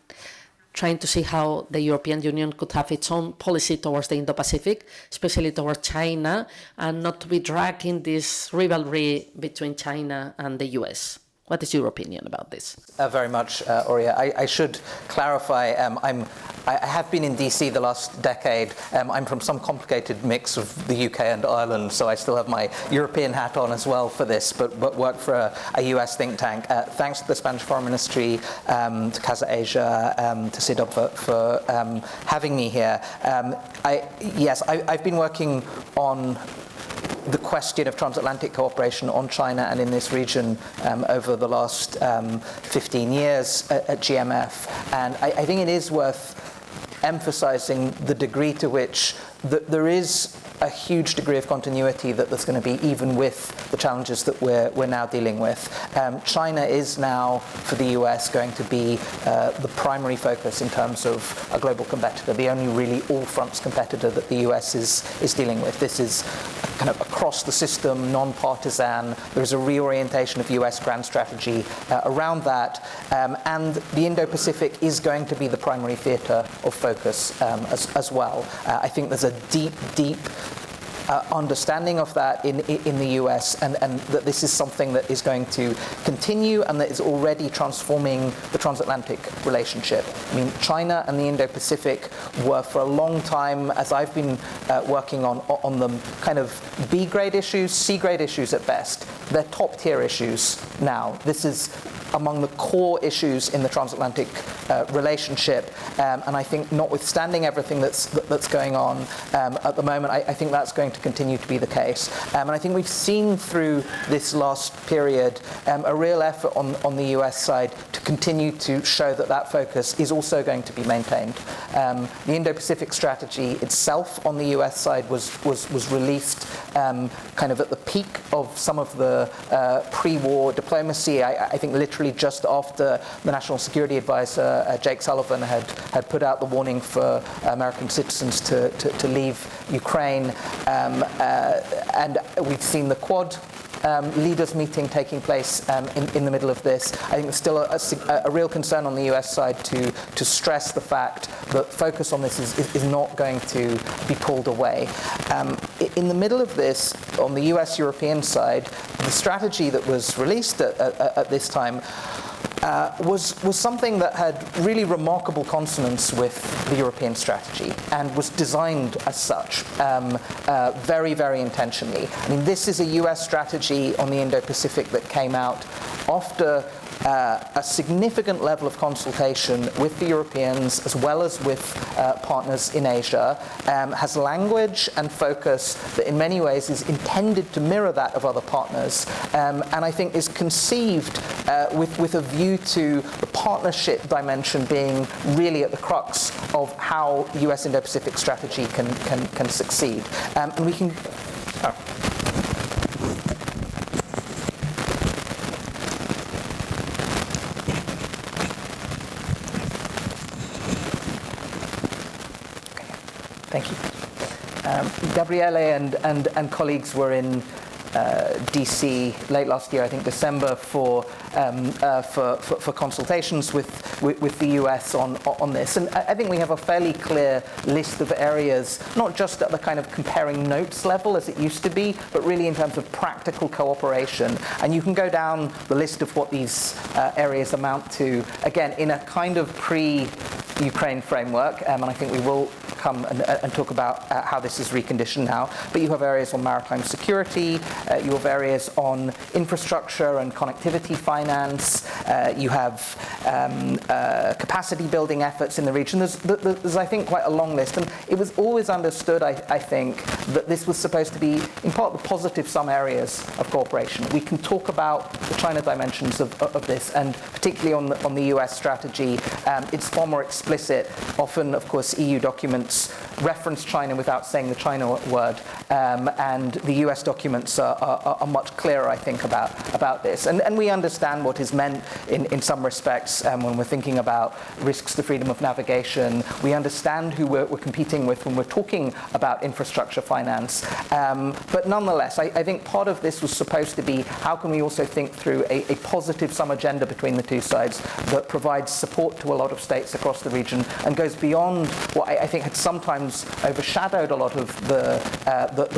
trying to see how the European Union could have its own policy towards the Indo-Pacific, especially towards China, and not to be dragged in this rivalry between China and the US. What is your opinion about this? Very much, Áurea. I should clarify, I have been in DC the last decade. I'm from some complicated mix of the UK and Ireland, so I still have my European hat on as well for this, but work for a US think tank. Thanks to the Spanish Foreign Ministry, to Casa Asia, to CIDOB for having me here. I've been working on the question of transatlantic cooperation on China and in this region over the last 15 years at GMF. And I think it is worth emphasizing the degree to which there is a huge degree of continuity that there's going to be even with the challenges that we're now dealing with. China is now, for the US, going to be the primary focus in terms of a global competitor, the only really all-fronts competitor that the US is dealing with. This is kind of across the system, non-partisan. There's a reorientation of US grand strategy around that. And the Indo-Pacific is going to be the primary theater of focus as well. I think there's a deep understanding of that in the US, and that this is something that is going to continue and that is already transforming the transatlantic relationship. I mean, China and the Indo-Pacific were for a long time, as I've been working on them, kind of B-grade issues, C-grade issues at best. They're top-tier issues now. This is among the core issues in the transatlantic relationship, and I think notwithstanding everything that's going on at the moment, I think that's going to continue to be the case. And I think we've seen through this last period a real effort on the US side to continue to show that focus is also going to be maintained. The Indo-Pacific strategy itself on the US side was released kind of at the peak of some of the pre-war diplomacy. I think literally just after the National Security Advisor, Jake Sullivan, had put out the warning for American citizens to leave Ukraine. And we've seen the Quad leaders meeting taking place in the middle of this. I think there's still a real concern on the US side to stress the fact that focus on this is not going to be pulled away. In the middle of this, on the US-European side, the strategy that was released at this time was something that had really remarkable consonance with the European strategy and was designed as such very, very intentionally. I mean, this is a US strategy on the Indo-Pacific that came out after a significant level of consultation with the Europeans as well as with partners in Asia, has language and focus that in many ways is intended to mirror that of other partners, and I think is conceived with a view to the partnership dimension being really at the crux of how US Indo-Pacific strategy can succeed. And we can... Thank you. Gabriele and colleagues were in DC late last year, I think December, for consultations with the US on this. And I think we have a fairly clear list of areas, not just at the kind of comparing notes level as it used to be, but really in terms of practical cooperation. And you can go down the list of what these areas amount to, again, in a kind of pre-Ukraine framework, and I think we will come and talk about how this is reconditioned now. But you have areas on maritime security, you have areas on infrastructure and connectivity finance, you have capacity building efforts in the region. There's, I think, quite a long list. And it was always understood, I think, that this was supposed to be, in part, the positive sum areas of cooperation. We can talk about the China dimensions of this, and particularly on the US strategy, it's far more explicit explicit. Often, of course, EU documents reference China without saying the China word, and the US documents are much clearer, I think, about this. And we understand what is meant in some respects when we're thinking about risks to freedom of navigation. We understand who we're competing with when we're talking about infrastructure finance. But nonetheless, I think part of this was supposed to be how can we also think through a positive sum agenda between the two sides that provides support to a lot of states across the region and goes beyond what I think had sometimes overshadowed a lot of the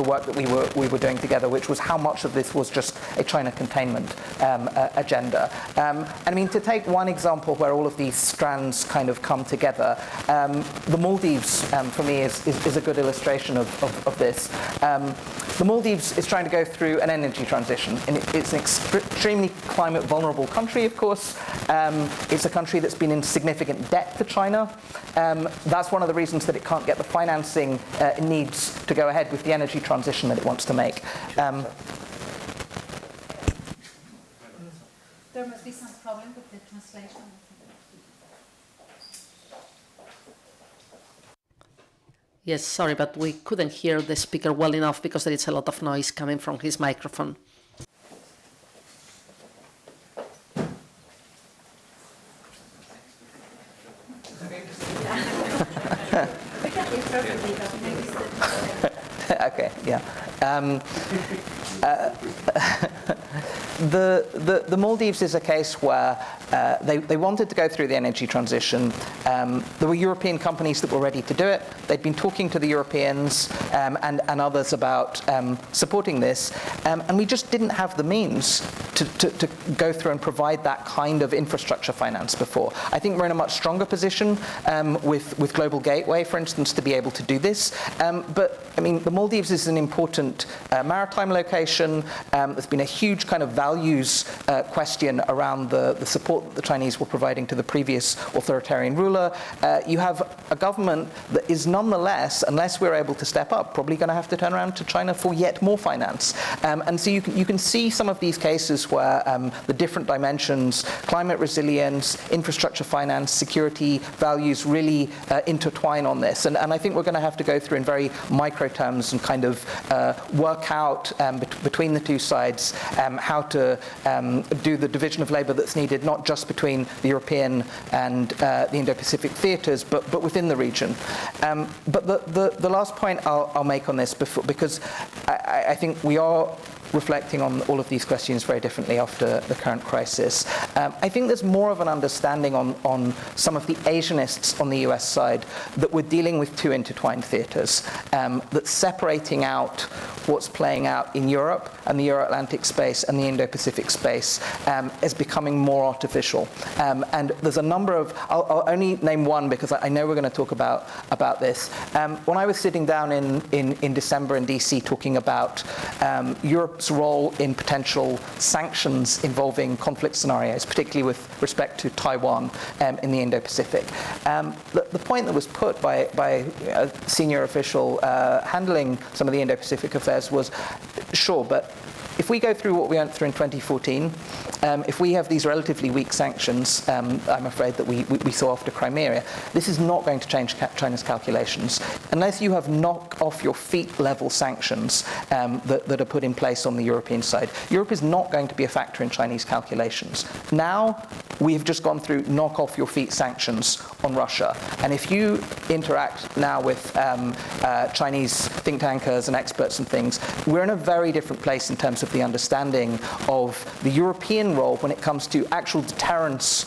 work that we were doing together, which was how much of this was just a China containment agenda. And I mean, to take one example where all of these strands kind of come together, the Maldives, for me, is a good illustration of this. The Maldives is trying to go through an energy transition, and it's an extremely climate vulnerable country, of course. It's a country that's been in significant debt to China. That's one of the reasons that it can't get the financing it needs to go ahead with the energy transition that it wants to make. There must be some problem with the translation. Yes, sorry, but we couldn't hear the speaker well enough because there is a lot of noise coming from his microphone. Okay, yeah. The Maldives is a case where they wanted to go through the energy transition. There were European companies that were ready to do it. They'd been talking to the Europeans and others about supporting this, and we just didn't have the means to go through and provide that kind of infrastructure finance before. I think we're in a much stronger position with Global Gateway, for instance, to be able to do this. But I mean, the Maldives is an important maritime location. There's been a huge kind of values question around the support that the Chinese were providing to the previous authoritarian ruler. You have a government that is nonetheless, unless we're able to step up, probably going to have to turn around to China for yet more finance. And so you can see some of these cases where the different dimensions, climate resilience, infrastructure finance, security, values really intertwine on this. And I think we're going to have to go through in very micro terms and kind of work out between the two sides how to do the division of labor that's needed, not just between the European and the Indo-Pacific theaters, but within the region. But the last point I'll make on this, because I think we are reflecting on all of these questions very differently after the current crisis. I think there's more of an understanding on some of the Asianists on the US side that we're dealing with two intertwined theaters, that's separating out what's playing out in Europe and the Euro-Atlantic space and the Indo-Pacific space is becoming more artificial. And there's a number of, I'll only name one because I know we're going to talk about this. When I was sitting down in December in DC talking about Europe's role in potential sanctions involving conflict scenarios, particularly with respect to Taiwan in the Indo-Pacific. The point that was put by a senior official handling some of the Indo-Pacific affairs was, sure, but if we go through what we went through in 2014, if we have these relatively weak sanctions, I'm afraid that we saw after Crimea, this is not going to change China's calculations. Unless you have knock-off-your-feet level sanctions that are put in place on the European side, Europe is not going to be a factor in Chinese calculations. Now, we've just gone through knock-off-your-feet sanctions on Russia. And if you interact now with Chinese think tankers and experts and things, we're in a very different place in terms of the understanding of the European role when it comes to actual deterrence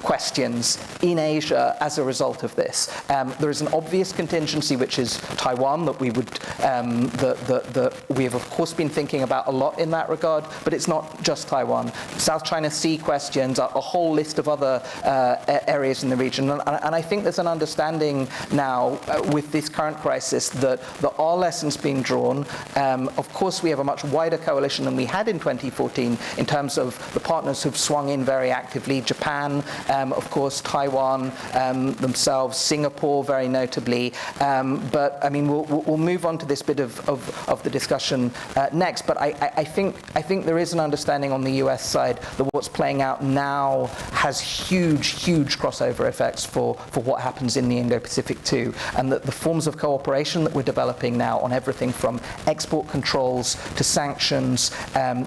questions in Asia as a result of this. There is an obvious contingency, which is Taiwan, that we would that we have of course been thinking about a lot in that regard, but it's not just Taiwan. South China Sea questions, a whole list of other areas in the region, and I think there's an understanding now with this current crisis that there are lessons being drawn. Of course, we have a much wider coalition than we had in 2014 in terms of the partners who've swung in very actively. Japan, of course, Taiwan themselves, Singapore very notably. But I mean, we'll move on to this bit of the discussion next, but I think there is an understanding on the US side that what's playing out now has huge crossover effects for what happens in the Indo-Pacific too, and that the forms of cooperation that we're developing now on everything from export controls to sanctions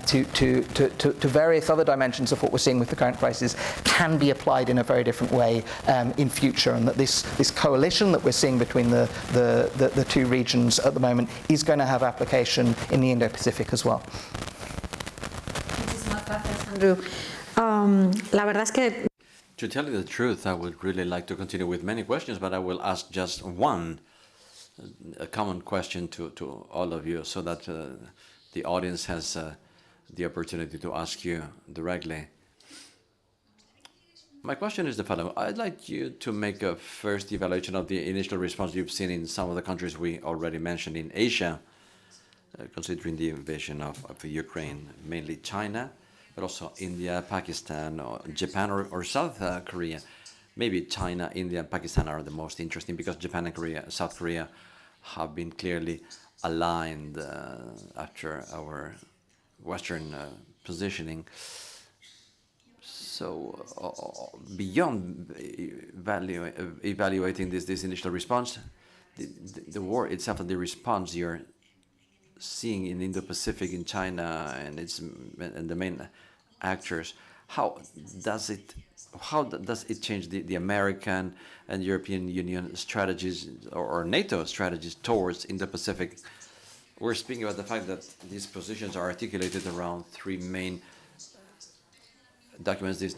to various other dimensions of what we're seeing with the current crisis can be applied in a very different way in future, and that this coalition that we're seeing between the two regions at the moment is going to have application in the Indo-Pacific as well. Andrew. La verdad es que To tell you the truth, I would really like to continue with many questions, but I will ask just one, a common question to all of you, so that the audience has the opportunity to ask you directly. My question is the following. I'd like you to make a first evaluation of the initial response you've seen in some of the countries we already mentioned in Asia, considering the invasion of Ukraine, mainly China, but also India, Pakistan, or Japan, or South Korea. Maybe China, India, and Pakistan are the most interesting, because Japan and South Korea have been clearly aligned after our Western positioning. So beyond evaluating this initial response, the war itself and the response you're seeing in Indo-Pacific, in China, and the main actors, how does it change the American and European Union strategies or NATO strategies towards Indo-Pacific? We're speaking about the fact that these positions are articulated around three main documents: the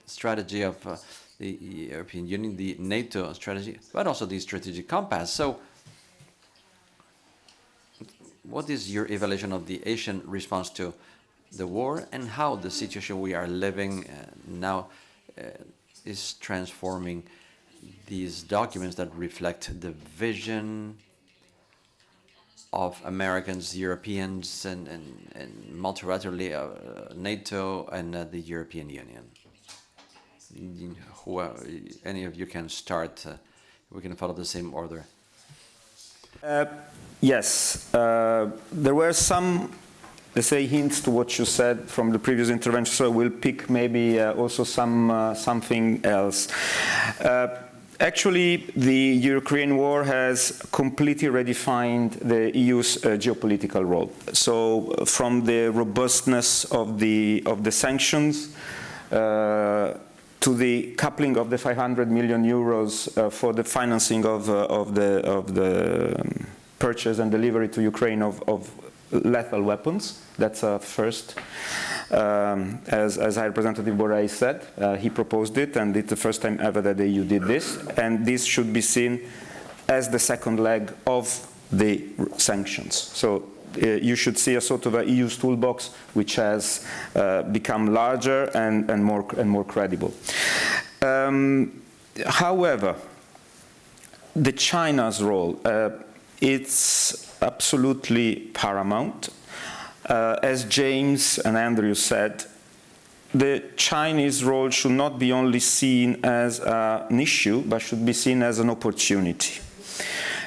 strategy of the European Union, the NATO strategy, but also the strategic compass. So what is your evaluation of the Asian response to the war, and how the situation we are living now is transforming these documents that reflect the vision of Americans, Europeans, and multilaterally NATO and the European Union? Any of you can start. We can follow the same order. Yes, there were some, let's say, hints to what you said from the previous intervention, so we'll pick maybe also something else. Actually, the Ukraine war has completely redefined the EU's geopolitical role. So, from the robustness of the sanctions to the coupling of the 500 million euros for the financing of the purchase and delivery to Ukraine of lethal weapons. That's a first. As High Representative Borrell said, he proposed it, and it's the first time ever that the EU did this. And this should be seen as the second leg of the sanctions. So you should see a sort of a EU's toolbox, which has become larger and more credible. However, the China's role, it's absolutely paramount. As James and Andrew said, the Chinese role should not be only seen as an issue, but should be seen as an opportunity.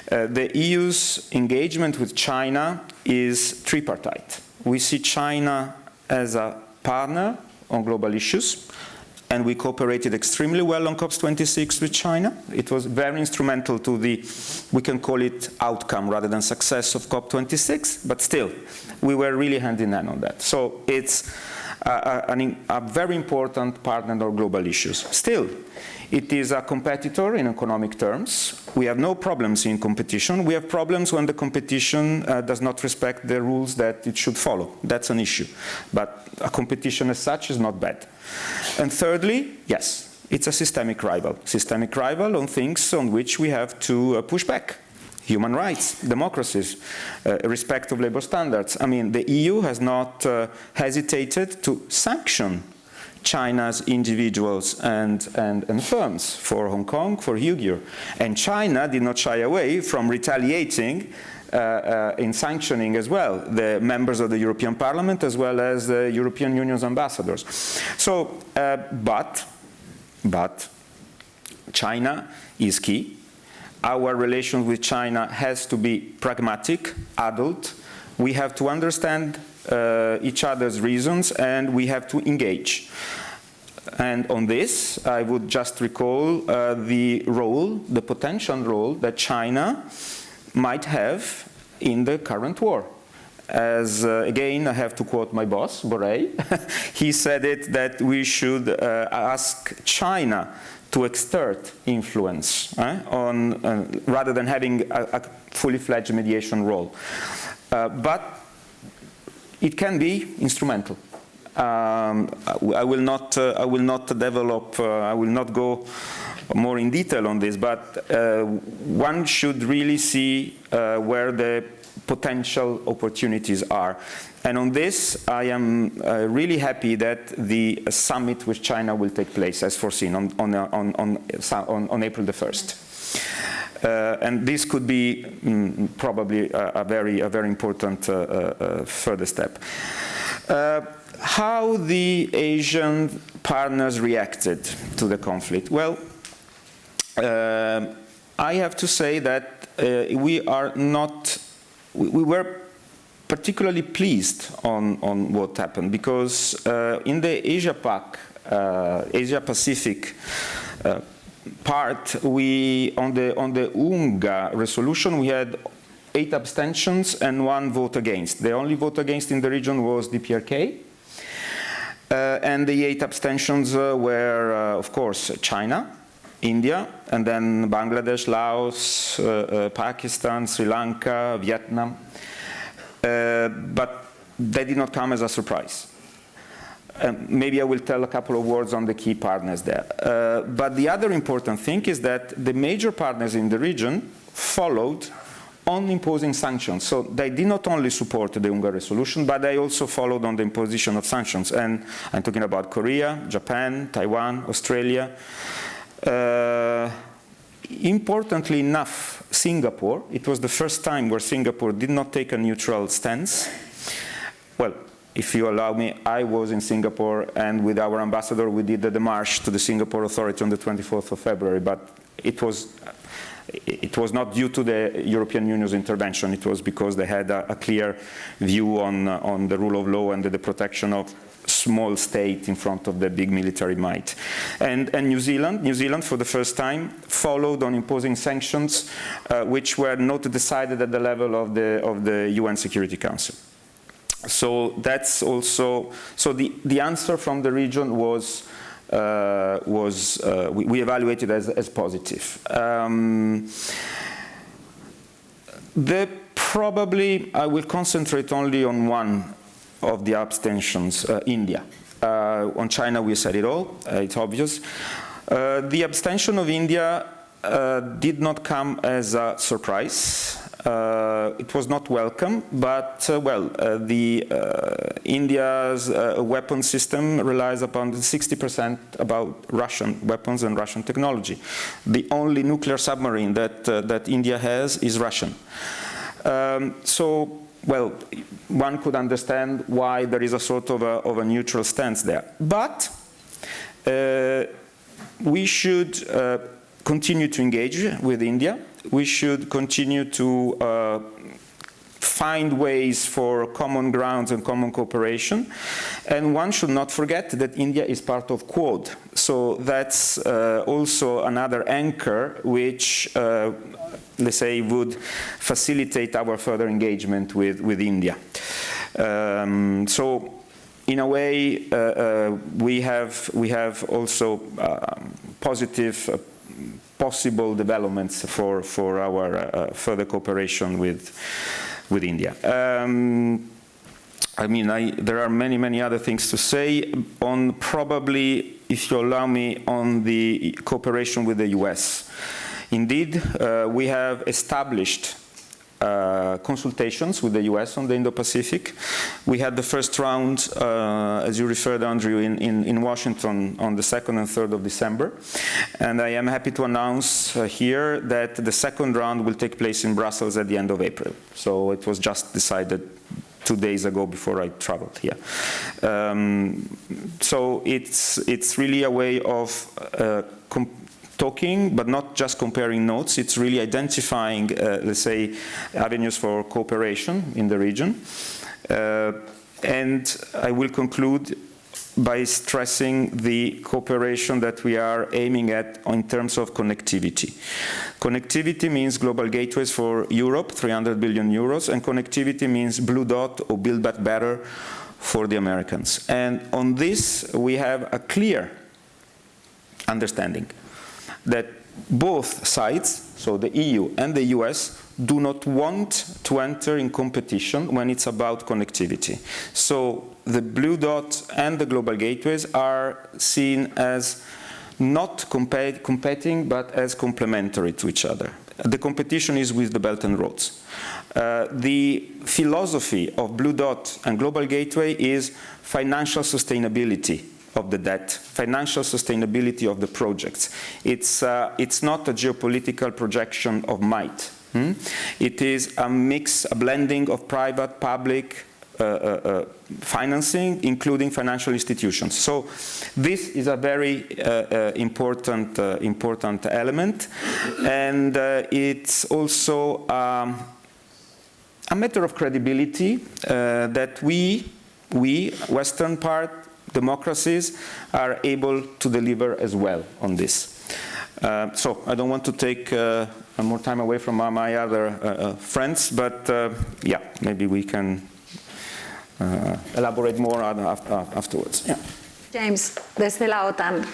The EU's engagement with China is tripartite. We see China as a partner on global issues, and we cooperated extremely well on COP26 with China. It was very instrumental to the, we can call it outcome rather than success of COP26, but still, we were really hand in hand on that. So it's a very important partner on global issues. Still, it is a competitor in economic terms. We have no problems in competition. We have problems when the competition does not respect the rules that it should follow. That's an issue. But a competition as such is not bad. And thirdly, yes, it's a systemic rival. Systemic rival on things on which we have to push back. Human rights, democracies, respect of labor standards. I mean, the EU has not hesitated to sanction China's individuals and firms for Hong Kong, for Uyghur. And China did not shy away from retaliating in sanctioning as well the members of the European Parliament as well as the European Union's ambassadors. So, but China is key. our relations with China has to be pragmatic, adult. We have to understand each other's reasons, and we have to engage. And on this, I would just recall the role, the potential role that China might have in the current war. As again, I have to quote my boss, Borrell. He said it that we should ask China to exert influence on, rather than having a fully fledged mediation role. But it can be instrumental. I will not develop, I will not go more in detail on this, but one should really see where the potential opportunities are. And on this, I am really happy that the summit with China will take place as foreseen on April the 1st. And this could be probably a very important further step. How the Asian partners reacted to the conflict? Well, I have to say that we were particularly pleased on what happened, because in the Asia-Pacific part, on the UNGA resolution, we had 8 abstentions and 1 vote against. The only vote against in the region was the PRK. And the 8 abstentions were, of course, China, India, and then Bangladesh, Laos, Pakistan, Sri Lanka, Vietnam. But they did not come as a surprise. Maybe I will tell a couple of words on the key partners there. But the other important thing is that the major partners in the region followed on imposing sanctions. So they did not only support the UNGA resolution, but they also followed on the imposition of sanctions. And I'm talking about Korea, Japan, Taiwan, Australia. Importantly enough, Singapore, it was the first time where Singapore did not take a neutral stance. Well, if you allow me, I was in Singapore, and with our ambassador we did the démarche to the Singapore authority on the 24th of February, but it was not due to the European Union's intervention. It was because they had a clear view on the rule of law and the protection of small state in front of the big military might. And New Zealand for the first time followed on imposing sanctions which were not decided at the level of the UN Security Council. So that's also, so the answer from the region was we evaluated as positive. Probably I will concentrate only on one of the abstentions, India. On China we said it all, it's obvious. The abstention of India did not come as a surprise. It was not welcome, but India's weapon system relies upon 60% about Russian weapons and Russian technology. The only nuclear submarine that India has is Russian. Well, one could understand why there is a sort of a neutral stance there. But we should continue to engage with India. We should continue to find ways for common grounds and common cooperation. And one should not forget that India is part of Quad. So that's also another anchor which, let's say, would facilitate our further engagement with India. So in a way, we have also positive possible developments for our further cooperation with India. I mean, there are many other things to say on, probably, if you allow me, on the cooperation with the US. Indeed, we have established consultations with the US on the Indo-Pacific. We had the first round, as you referred, Andrew, in Washington on the 2nd and 3rd of December. And I am happy to announce here that the second round will take place in Brussels at the end of April. So it was just decided 2 days ago before I traveled here. So it's really a way of talking, but not just comparing notes. It's really identifying, let's say, avenues for cooperation in the region. And I will conclude by stressing the cooperation that we are aiming at in terms of connectivity. Connectivity means global gateways for Europe, 300 billion euros, and connectivity means Blue Dot or Build Back Better for the Americans. And on this, we have a clear understanding that both sides, so the EU and the US, do not want to enter in competition when it's about connectivity. So the Blue Dot and the global gateways are seen as not competing, but as complementary to each other. The competition is with the Belt and Roads. The philosophy of Blue Dot and global gateway is financial sustainability of the debt, financial sustainability of the projects. It's not a geopolitical projection of might. It is a mix, a blending of private, public financing, including financial institutions. So this is a very important element, and it's also a matter of credibility that we, Western part, democracies, are able to deliver as well on this. So I don't want to take more time away from my other friends, but yeah, maybe we can elaborate more afterwards. Yeah. James, desde la OTAN,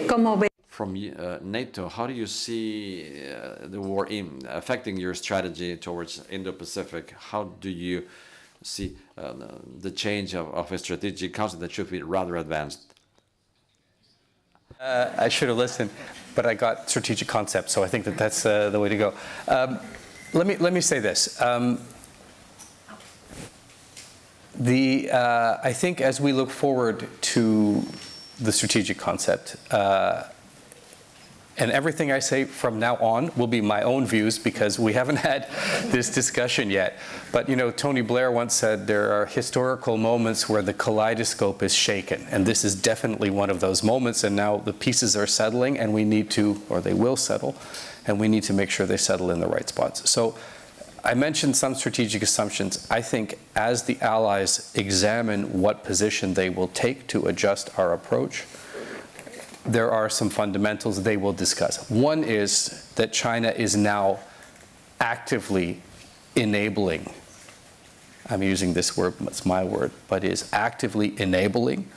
¿cómo ve? From NATO, how do you see the war affecting your strategy towards Indo-Pacific? How do you see the change of a strategic concept that should be rather advanced? I should have listened, but I got strategic concept, so I think that that's the way to go. Let me say this. I think as we look forward to the strategic concept, and everything I say from now on will be my own views because we haven't had this discussion yet. But you know, Tony Blair once said there are historical moments where the kaleidoscope is shaken, and this is definitely one of those moments. And now the pieces are settling, and we need to, or they will settle, and we need to make sure they settle in the right spots. So I mentioned some strategic assumptions. I think as the allies examine what position they will take to adjust our approach, there are some fundamentals they will discuss. One is that China is now actively enabling, I'm using this word, it's my word, but is actively enabling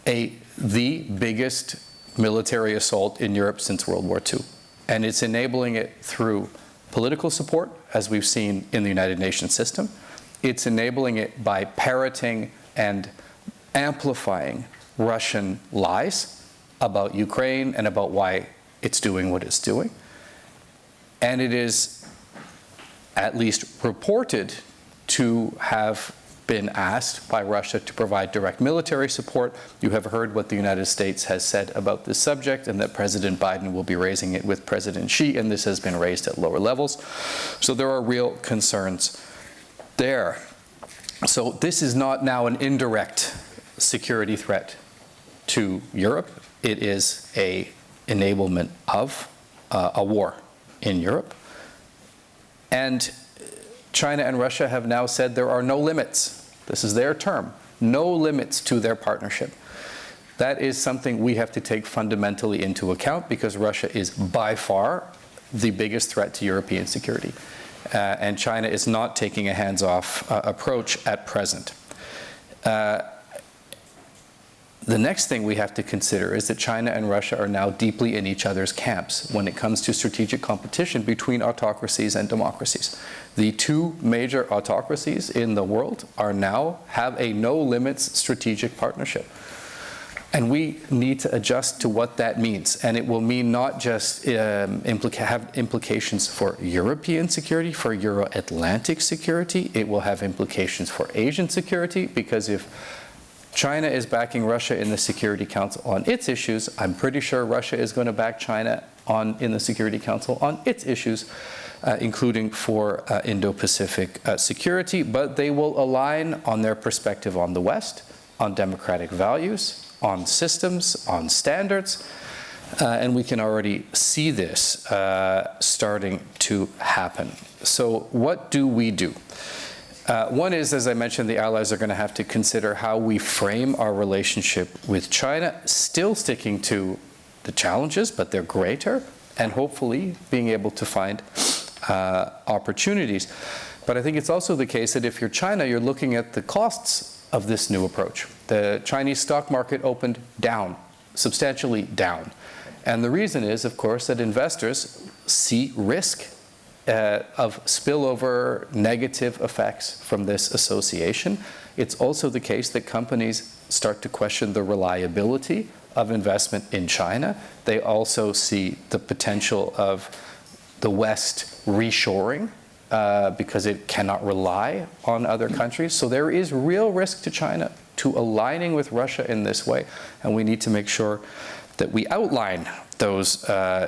the biggest military assault in Europe since World War II. And it's enabling it through political support, as we've seen in the United Nations system. It's enabling it by parroting and amplifying Russian lies about Ukraine and about why it's doing what it's doing. And it is at least reported to have been asked by Russia to provide direct military support. You have heard what the United States has said about this subject, and that President Biden will be raising it with President Xi, and this has been raised at lower levels. So there are real concerns there. So this is not now an indirect security threat to Europe. It is an enablement of a war in Europe. And China and Russia have now said there are no limits. This is their term, no limits to their partnership. That is something we have to take fundamentally into account because Russia is by far the biggest threat to European security. And China is not taking a hands-off approach at present. The next thing we have to consider is that China and Russia are now deeply in each other's camps when it comes to strategic competition between autocracies and democracies. The two major autocracies in the world have a no-limits strategic partnership. And we need to adjust to what that means. And it will mean not just have implications for European security, for Euro-Atlantic security. It will have implications for Asian security, because if China is backing Russia in the Security Council on its issues, I'm pretty sure Russia is going to back China in the Security Council on its issues, including for Indo-Pacific security. But they will align on their perspective on the West, on democratic values, on systems, on standards. And we can already see this starting to happen. So what do we do? One is, as I mentioned, the allies are going to have to consider how we frame our relationship with China, still sticking to the challenges, but they're greater, and hopefully being able to find opportunities. But I think it's also the case that if you're China, you're looking at the costs of this new approach. The Chinese stock market opened down, substantially down. And the reason is, of course, that investors see risk of spillover negative effects from this association. It's also the case that companies start to question the reliability of investment in China. They also see the potential of the West reshoring because it cannot rely on other countries. So there is real risk to China to aligning with Russia in this way, and we need to make sure that we outline those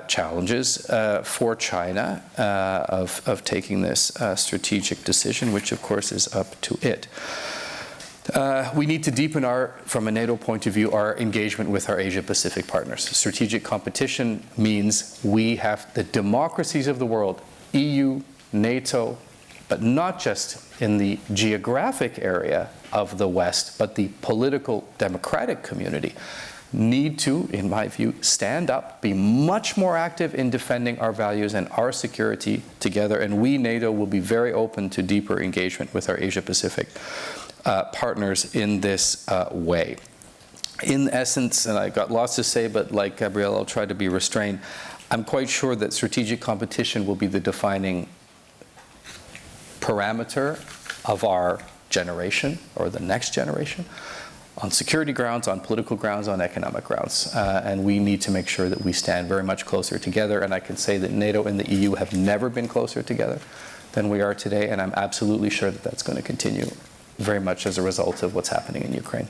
challenges for China of taking this strategic decision, which of course is up to it. We need to deepen from a NATO point of view, our engagement with our Asia-Pacific partners. Strategic competition means we have the democracies of the world, EU, NATO, but not just in the geographic area of the West, but the political democratic community, need to, in my view, stand up, be much more active in defending our values and our security together. And we, NATO, will be very open to deeper engagement with our Asia-Pacific partners in this way. In essence, and I've got lots to say, but like Gabriele, I'll try to be restrained. I'm quite sure that strategic competition will be the defining parameter of our generation, or the next generation, on security grounds, on political grounds, on economic grounds. And we need to make sure that we stand very much closer together. And I can say that NATO and the EU have never been closer together than we are today. And I'm absolutely sure that that's going to continue very much as a result of what's happening in Ukraine.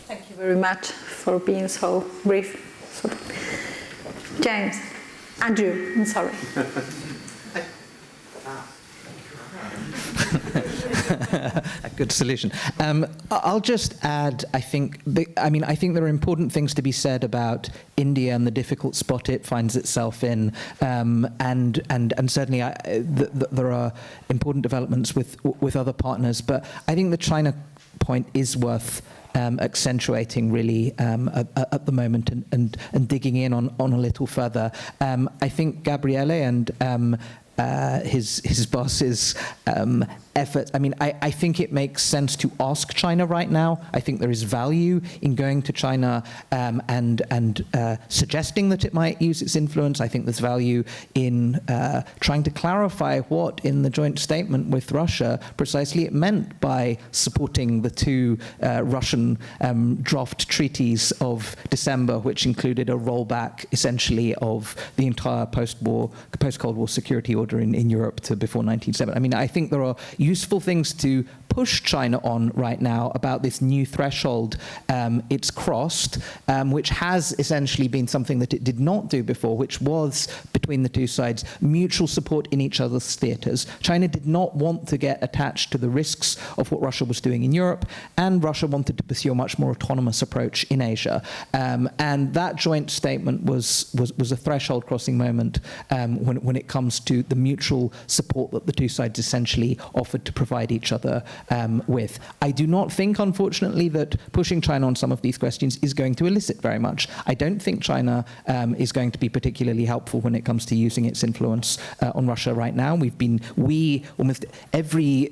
Thank you very much for being so brief. James, Andrew, I'm sorry. A good solution. I'll just add, I think there are important things to be said about India and the difficult spot it finds itself in, and certainly there are important developments with other partners. But I think the China point is worth accentuating really at the moment and digging in on a little further. I think Gabriele and his boss's effort. I think it makes sense to ask China right now. I think there is value in going to China and suggesting that it might use its influence. I think there's value in trying to clarify what in the joint statement with Russia precisely it meant by supporting the two Russian draft treaties of December, which included a rollback essentially of the entire post-Cold War security order in Europe to before 1970. I think there are useful things to push China on right now about this new threshold it's crossed, which has essentially been something that it did not do before, which was, between the two sides, mutual support in each other's theaters. China did not want to get attached to the risks of what Russia was doing in Europe, and Russia wanted to pursue a much more autonomous approach in Asia. And that joint statement was a threshold crossing moment when it comes to the mutual support that the two sides essentially offered to provide each other with. I do not think, unfortunately, that pushing China on some of these questions is going to elicit very much. I don't think China is going to be particularly helpful when it comes to using its influence on Russia right now. Almost every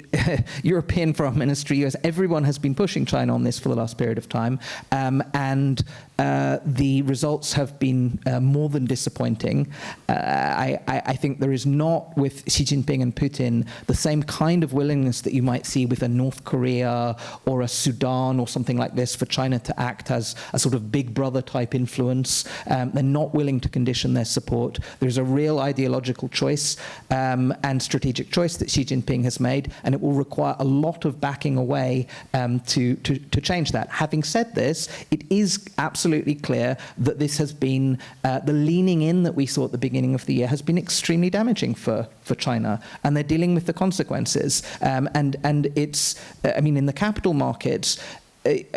European foreign ministry, everyone has been pushing China on this for the last period of time. And the results have been more than disappointing. I think there is not, with Xi Jinping and Putin, the same kind of willingness that you might see with a North Korea or a Sudan or something like this for China to act as a sort of big brother type influence. They're not willing to condition their support. There's a real ideological choice and strategic choice that Xi Jinping has made, and it will require a lot of backing away to change that. Having said this, it is absolutely clear that this has been, the leaning in that we saw at the beginning of the year has been extremely damaging for China, and they're dealing with the consequences. And it's, in the capital markets,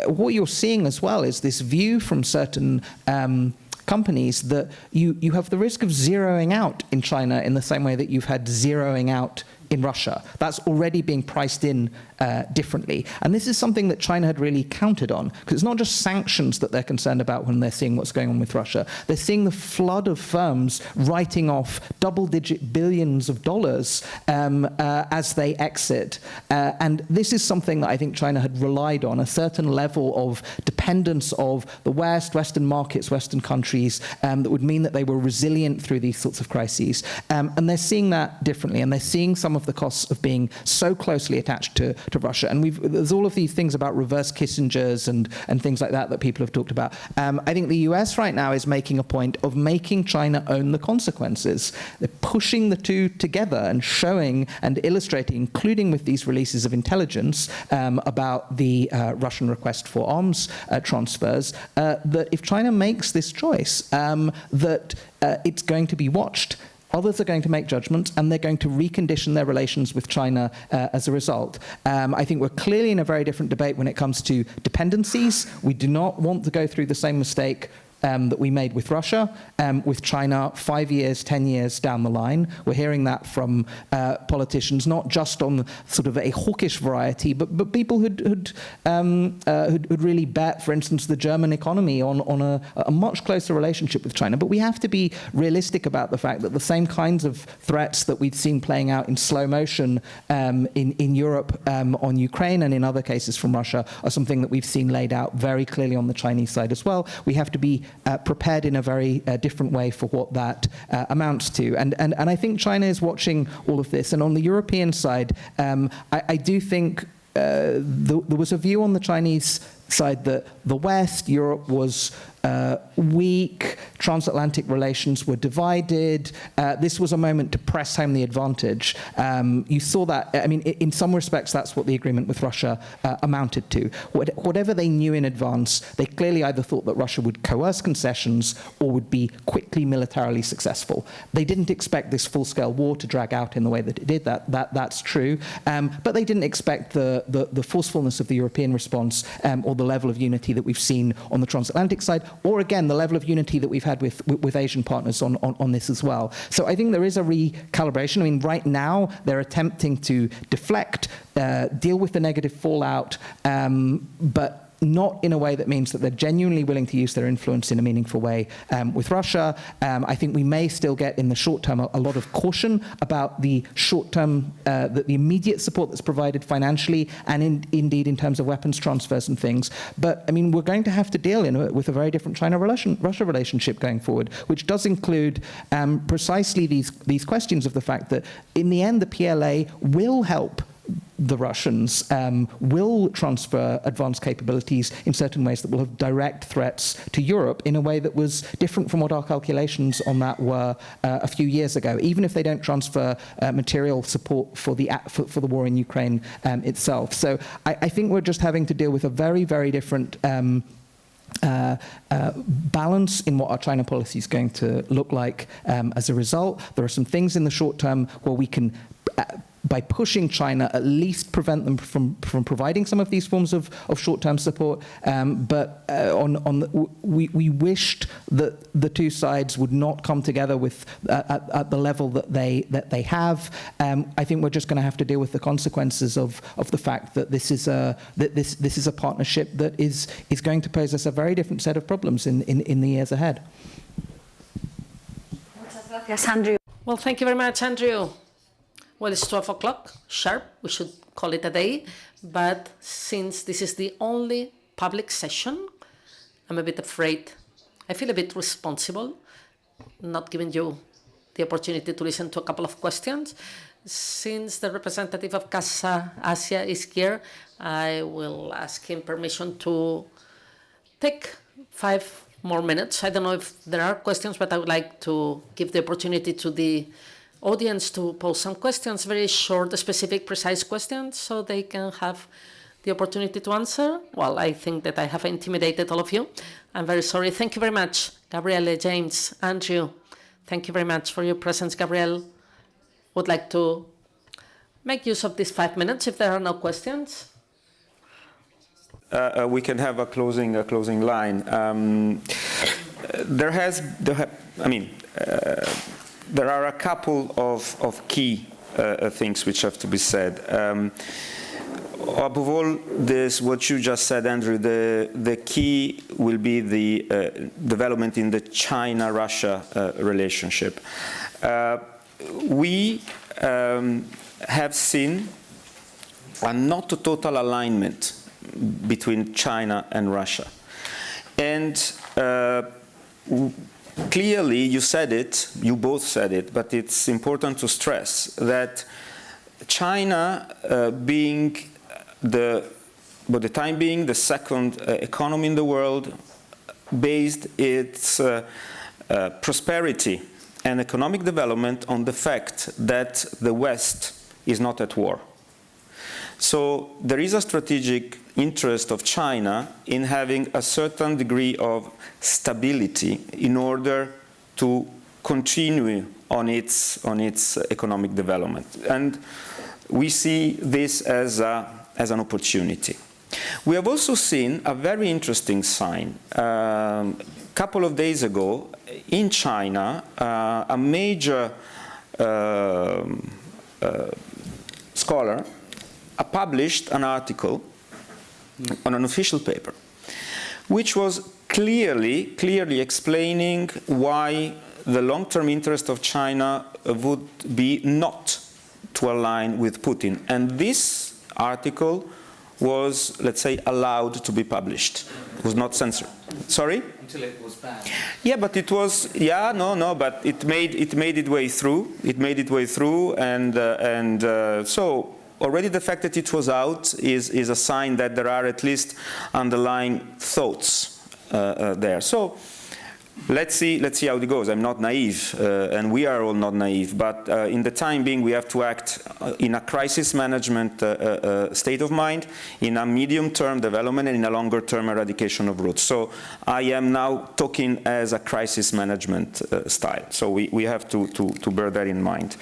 what you're seeing as well is this view from certain companies that you have the risk of zeroing out in China in the same way that you've had zeroing out in Russia. That's already being priced in differently. And this is something that China had really counted on, because it's not just sanctions that they're concerned about when they're seeing what's going on with Russia. They're seeing the flood of firms writing off double-digit billions of dollars as they exit. And this is something that I think China had relied on, a certain level of dependence of the West, Western markets, Western countries, that would mean that they were resilient through these sorts of crises. And they're seeing that differently, and they're seeing some of the costs of being so closely attached to Russia. And there's all of these things about reverse Kissingers and things like that people have talked about. I think the US right now is making a point of making China own the consequences. They're pushing the two together and showing and illustrating, including with these releases of intelligence about the Russian request for arms transfers, that if China makes this choice, that it's going to be watched. Others are going to make judgments, and they're going to recondition their relations with China as a result. I think we're clearly in a very different debate when it comes to dependencies. We do not want to go through the same mistake that we made with Russia, with China 5 years, 10 years down the line. We're hearing that from politicians, not just on sort of a hawkish variety, but people who'd really bet, for instance, the German economy on a much closer relationship with China. But we have to be realistic about the fact that the same kinds of threats that we've seen playing out in slow motion in Europe on Ukraine and in other cases from Russia are something that we've seen laid out very clearly on the Chinese side as well. We have to be prepared in a very different way for what that amounts to. And I think China is watching all of this. And on the European side, I do think there was a view on the Chinese side that the West, Europe was weak, transatlantic relations were divided. This was a moment to press home the advantage. You saw that, I mean, in some respects, that's what the agreement with Russia amounted to. Whatever they knew in advance, they clearly either thought that Russia would coerce concessions or would be quickly militarily successful. They didn't expect this full-scale war to drag out in the way that it did. That's true. But they didn't expect the forcefulness of the European response or the level of unity that we've seen on the transatlantic side, or again, the level of unity that we've had with Asian partners on this as well. So I think there is a recalibration. I mean, right now, they're attempting to deflect, deal with the negative fallout, but not in a way that means that they're genuinely willing to use their influence in a meaningful way with Russia. I think we may still get in the short term a lot of caution about the short term, the immediate support that's provided financially and indeed in terms of weapons transfers and things. But I mean, we're going to have to deal with a very different China-Russia relationship going forward, which does include precisely these questions of the fact that in the end, the PLA will help the Russians, will transfer advanced capabilities in certain ways that will have direct threats to Europe in a way that was different from what our calculations on that were a few years ago, even if they don't transfer material support for the war in Ukraine itself. So I think we're just having to deal with a very, very different balance in what our China policy is going to look like as a result. There are some things in the short term where we can by pushing China, at least prevent them from providing some of these forms of short-term support. But we wished that the two sides would not come together with at the level that they have. I think we're just going to have to deal with the consequences of the fact that this is a partnership that is going to pose us a very different set of problems in the years ahead. Muchas gracias, Andrew. Well, thank you very much, Andrew. Well, it's 12 o'clock sharp. We should call it a day. But since this is the only public session, I'm a bit afraid. I feel a bit responsible not giving you the opportunity to listen to a couple of questions. Since the representative of Casa Asia is here, I will ask him permission to take 5 more minutes. I don't know if there are questions, but I would like to give the opportunity to the audience to pose some questions, very short, specific, precise questions, so they can have the opportunity to answer. Well, I think that I have intimidated all of you. I'm very sorry. Thank you very much, Gabriele, James, Andrew. Thank you very much for your presence, Gabriele. Would like to make use of these 5 minutes if there are no questions. we can have a closing line. There are a couple of key things which have to be said. Above all, what you just said, Andrew, the key will be the development in the China-Russia relationship. We have seen a not total alignment between China and Russia. And clearly, you said it, you both said it, but it's important to stress that China being for the time being, the second economy in the world, based its prosperity and economic development on the fact that the West is not at war. So there is a strategic interest of China in having a certain degree of stability in order to continue on its economic development. And we see this as an opportunity. We have also seen a very interesting sign. A couple of days ago, in China, a major scholar published an article on an official paper, which was clearly explaining why the long-term interest of China would be not to align with Putin. And this article was, let's say, allowed to be published. It was not censored. Sorry? Until it was banned. Yeah, but it was, but it made its way through. It made its way through, and so already the fact that it was out is a sign that there are at least underlying thoughts there. So let's see how it goes. I'm not naive, and we are all not naive, but in the time being we have to act in a crisis management state of mind, in a medium-term development, and in a longer-term eradication of roots. So I am now talking as a crisis management style. So we have to bear that in mind.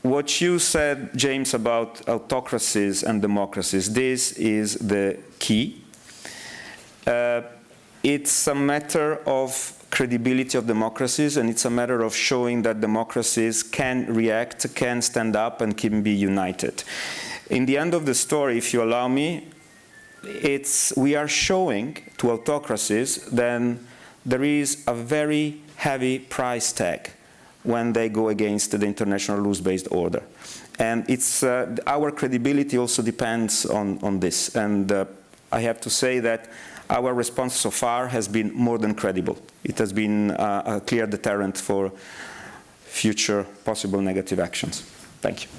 What you said, James, about autocracies and democracies, this is the key. It's a matter of credibility of democracies, and it's a matter of showing that democracies can react, can stand up, and can be united. In the end of the story, if you allow me, we are showing to autocracies then there is a very heavy price tag when they go against the international rules-based order. And it's our credibility also depends on this. And I have to say that our response so far has been more than credible. It has been a clear deterrent for future possible negative actions. Thank you.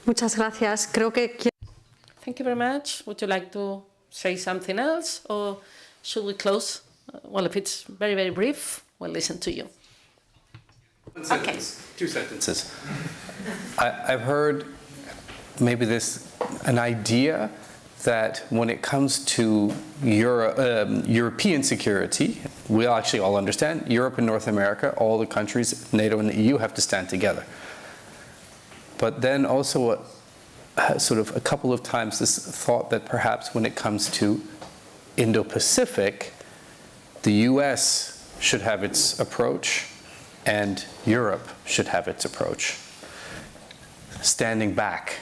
Muchas gracias. Thank you very much. Would you like to say something else, or should we close? Well, if it's very, very brief, we'll listen to you. Okay. 2 sentences. I've heard maybe an idea that when it comes to European security, we actually all understand Europe and North America, all the countries, NATO and the EU, have to stand together. But then also sort of a couple of times this thought that perhaps when it comes to Indo-Pacific, the US should have its approach and Europe should have its approach, standing back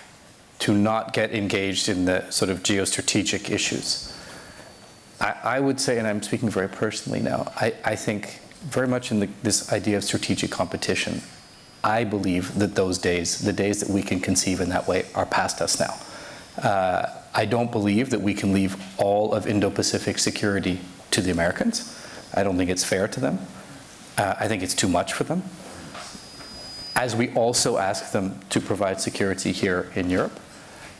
to not get engaged in the sort of geostrategic issues. I would say, and I'm speaking very personally now, I think very much in this idea of strategic competition. I believe that those days, the days that we can conceive in that way, are past us now. I don't believe that we can leave all of Indo-Pacific security to the Americans. I don't think it's fair to them. I think it's too much for them. As we also ask them to provide security here in Europe.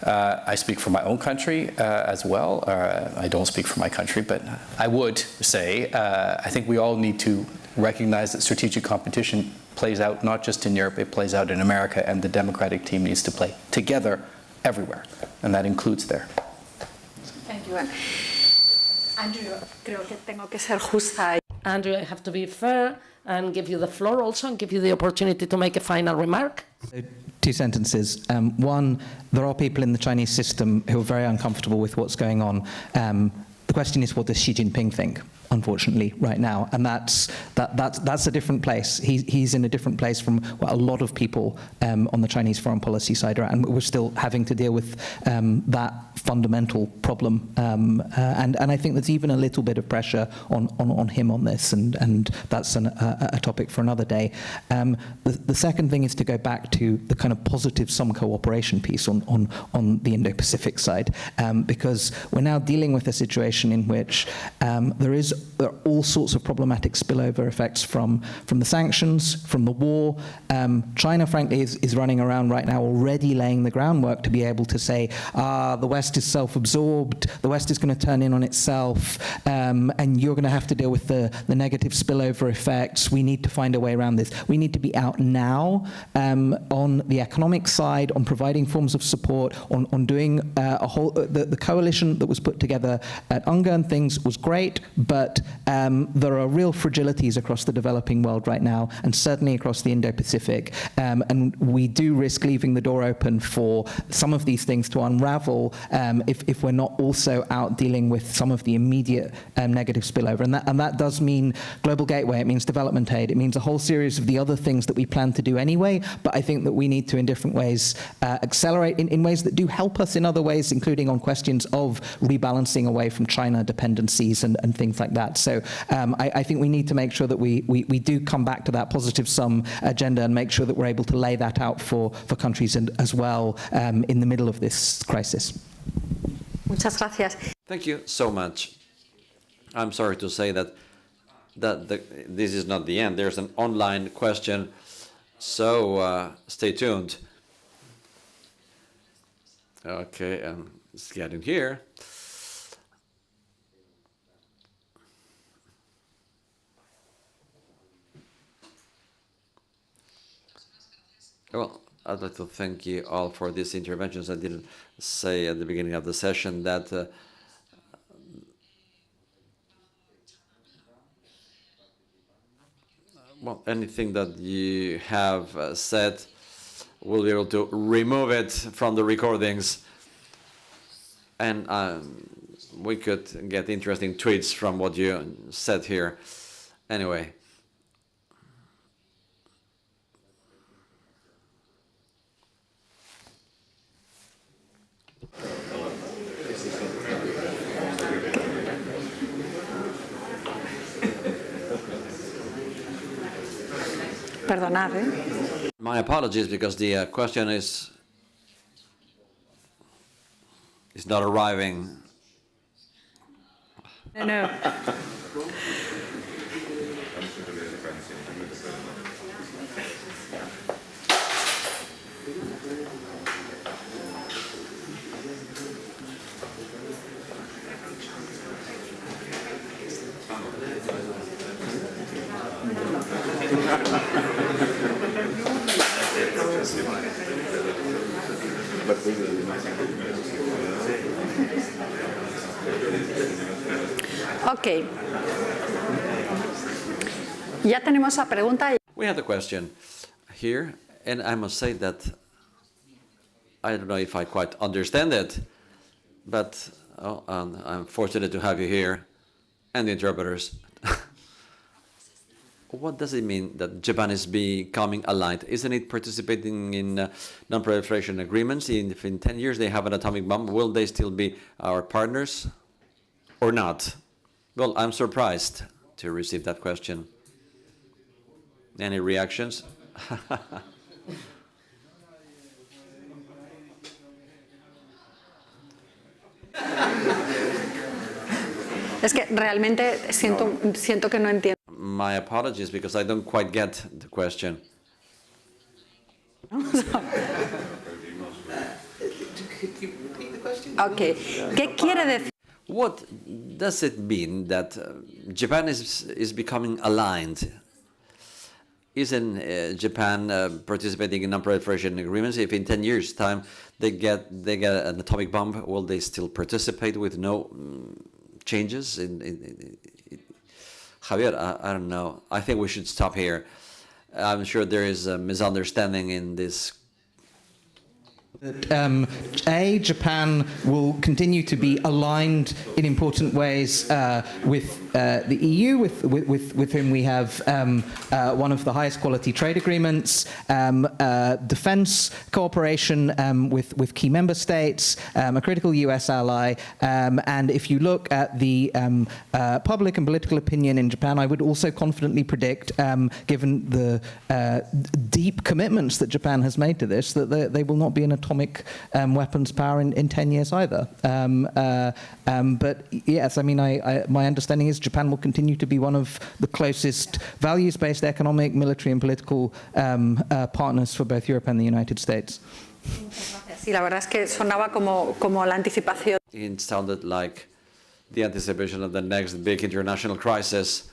I speak for my own country as well. I don't speak for my country, but I would say I think we all need to recognize that strategic competition plays out not just in Europe, it plays out in America, and the democratic team needs to play together everywhere, and that includes there. Thank you. Andrew, creo que tengo que ser justa. Andrew, I have to be fair and give you the floor also and give you the opportunity to make a final remark. Two sentences. One, there are people in the Chinese system who are very uncomfortable with what's going on. The question is, what does Xi Jinping think, unfortunately, right now? And that's a different place. He's in a different place from what a lot of people on the Chinese foreign policy side are at, and we're still having to deal with that fundamental problem. And I think there's even a little bit of pressure on him on this, and that's a topic for another day. The second thing is to go back to the kind of positive some cooperation piece on the Indo-Pacific side, because we're now dealing with a situation in which there are all sorts of problematic spillover effects from the sanctions, from the war. China, frankly, is running around right now already laying the groundwork to be able to say, the West is self-absorbed, the West is going to turn in on itself, and you're going to have to deal with the negative spillover effects. We need to find a way around this. We need to be out now on the economic side, on providing forms of support, on doing the coalition that was put together at UNGA and things was great, but there are real fragilities across the developing world right now, and certainly across the Indo-Pacific, and we do risk leaving the door open for some of these things to unravel if we're not also out dealing with some of the immediate negative spillover. And that does mean Global Gateway, it means development aid, it means a whole series of the other things that we plan to do anyway, but I think that we need to, in different ways, accelerate in ways that do help us in other ways, including on questions of rebalancing away from China dependencies and things like that. So I think we need to make sure that we do come back to that positive sum agenda and make sure that we're able to lay that out for countries as well in the middle of this crisis. Muchas gracias. Thank you so much. I'm sorry to say that this is not the end. There's an online question, so stay tuned. Okay, it's getting here. Well, I'd like to thank you all for these interventions. I didn't say at the beginning of the session that well, anything that you have said, we'll be able to remove it from the recordings, and we could get interesting tweets from what you said here. Anyway. Perdonad, My apologies, because the question is not arriving. No. Ok. Ya tenemos la pregunta. We have the question here, and I must say that I don't know if I quite understand it, but I'm fortunate to have you here and the interpreters. What does it mean that Japan is becoming aligned? Isn't it participating in non-proliferation agreements? If in 10 years they have an atomic bomb, will they still be our partners or not? Well, I'm surprised to receive that question. Any reactions? Es que realmente siento que no entiendo. My apologies, because I don't quite get the question. Okay. ¿Qué quiere decir? What does it mean that Japan is becoming aligned? Isn't Japan participating in non-proliferation agreements? If in 10 years' time they get an atomic bomb, will they still participate with no changes? Javier, I don't know. I think we should stop here. I'm sure there is a misunderstanding in this. Japan will continue to be aligned in important ways with the EU, with whom we have one of the highest quality trade agreements, defense cooperation with key member states, a critical US ally, and if you look at the public and political opinion in Japan, I would also confidently predict, given the deep commitments that Japan has made to this, that they will not be an atomic weapons power in 10 years either. But yes, I mean, my understanding is Japan will continue to be one of the closest values-based economic, military and political partners for both Europe and the United States. Sí, la verdad es que sonaba como la anticipación. It sounded like the anticipation of the next big international crisis.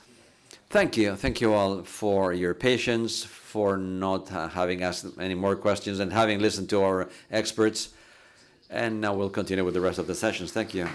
Thank you all for your patience, for not having asked any more questions and having listened to our experts. And now we'll continue with the rest of the sessions. Thank you.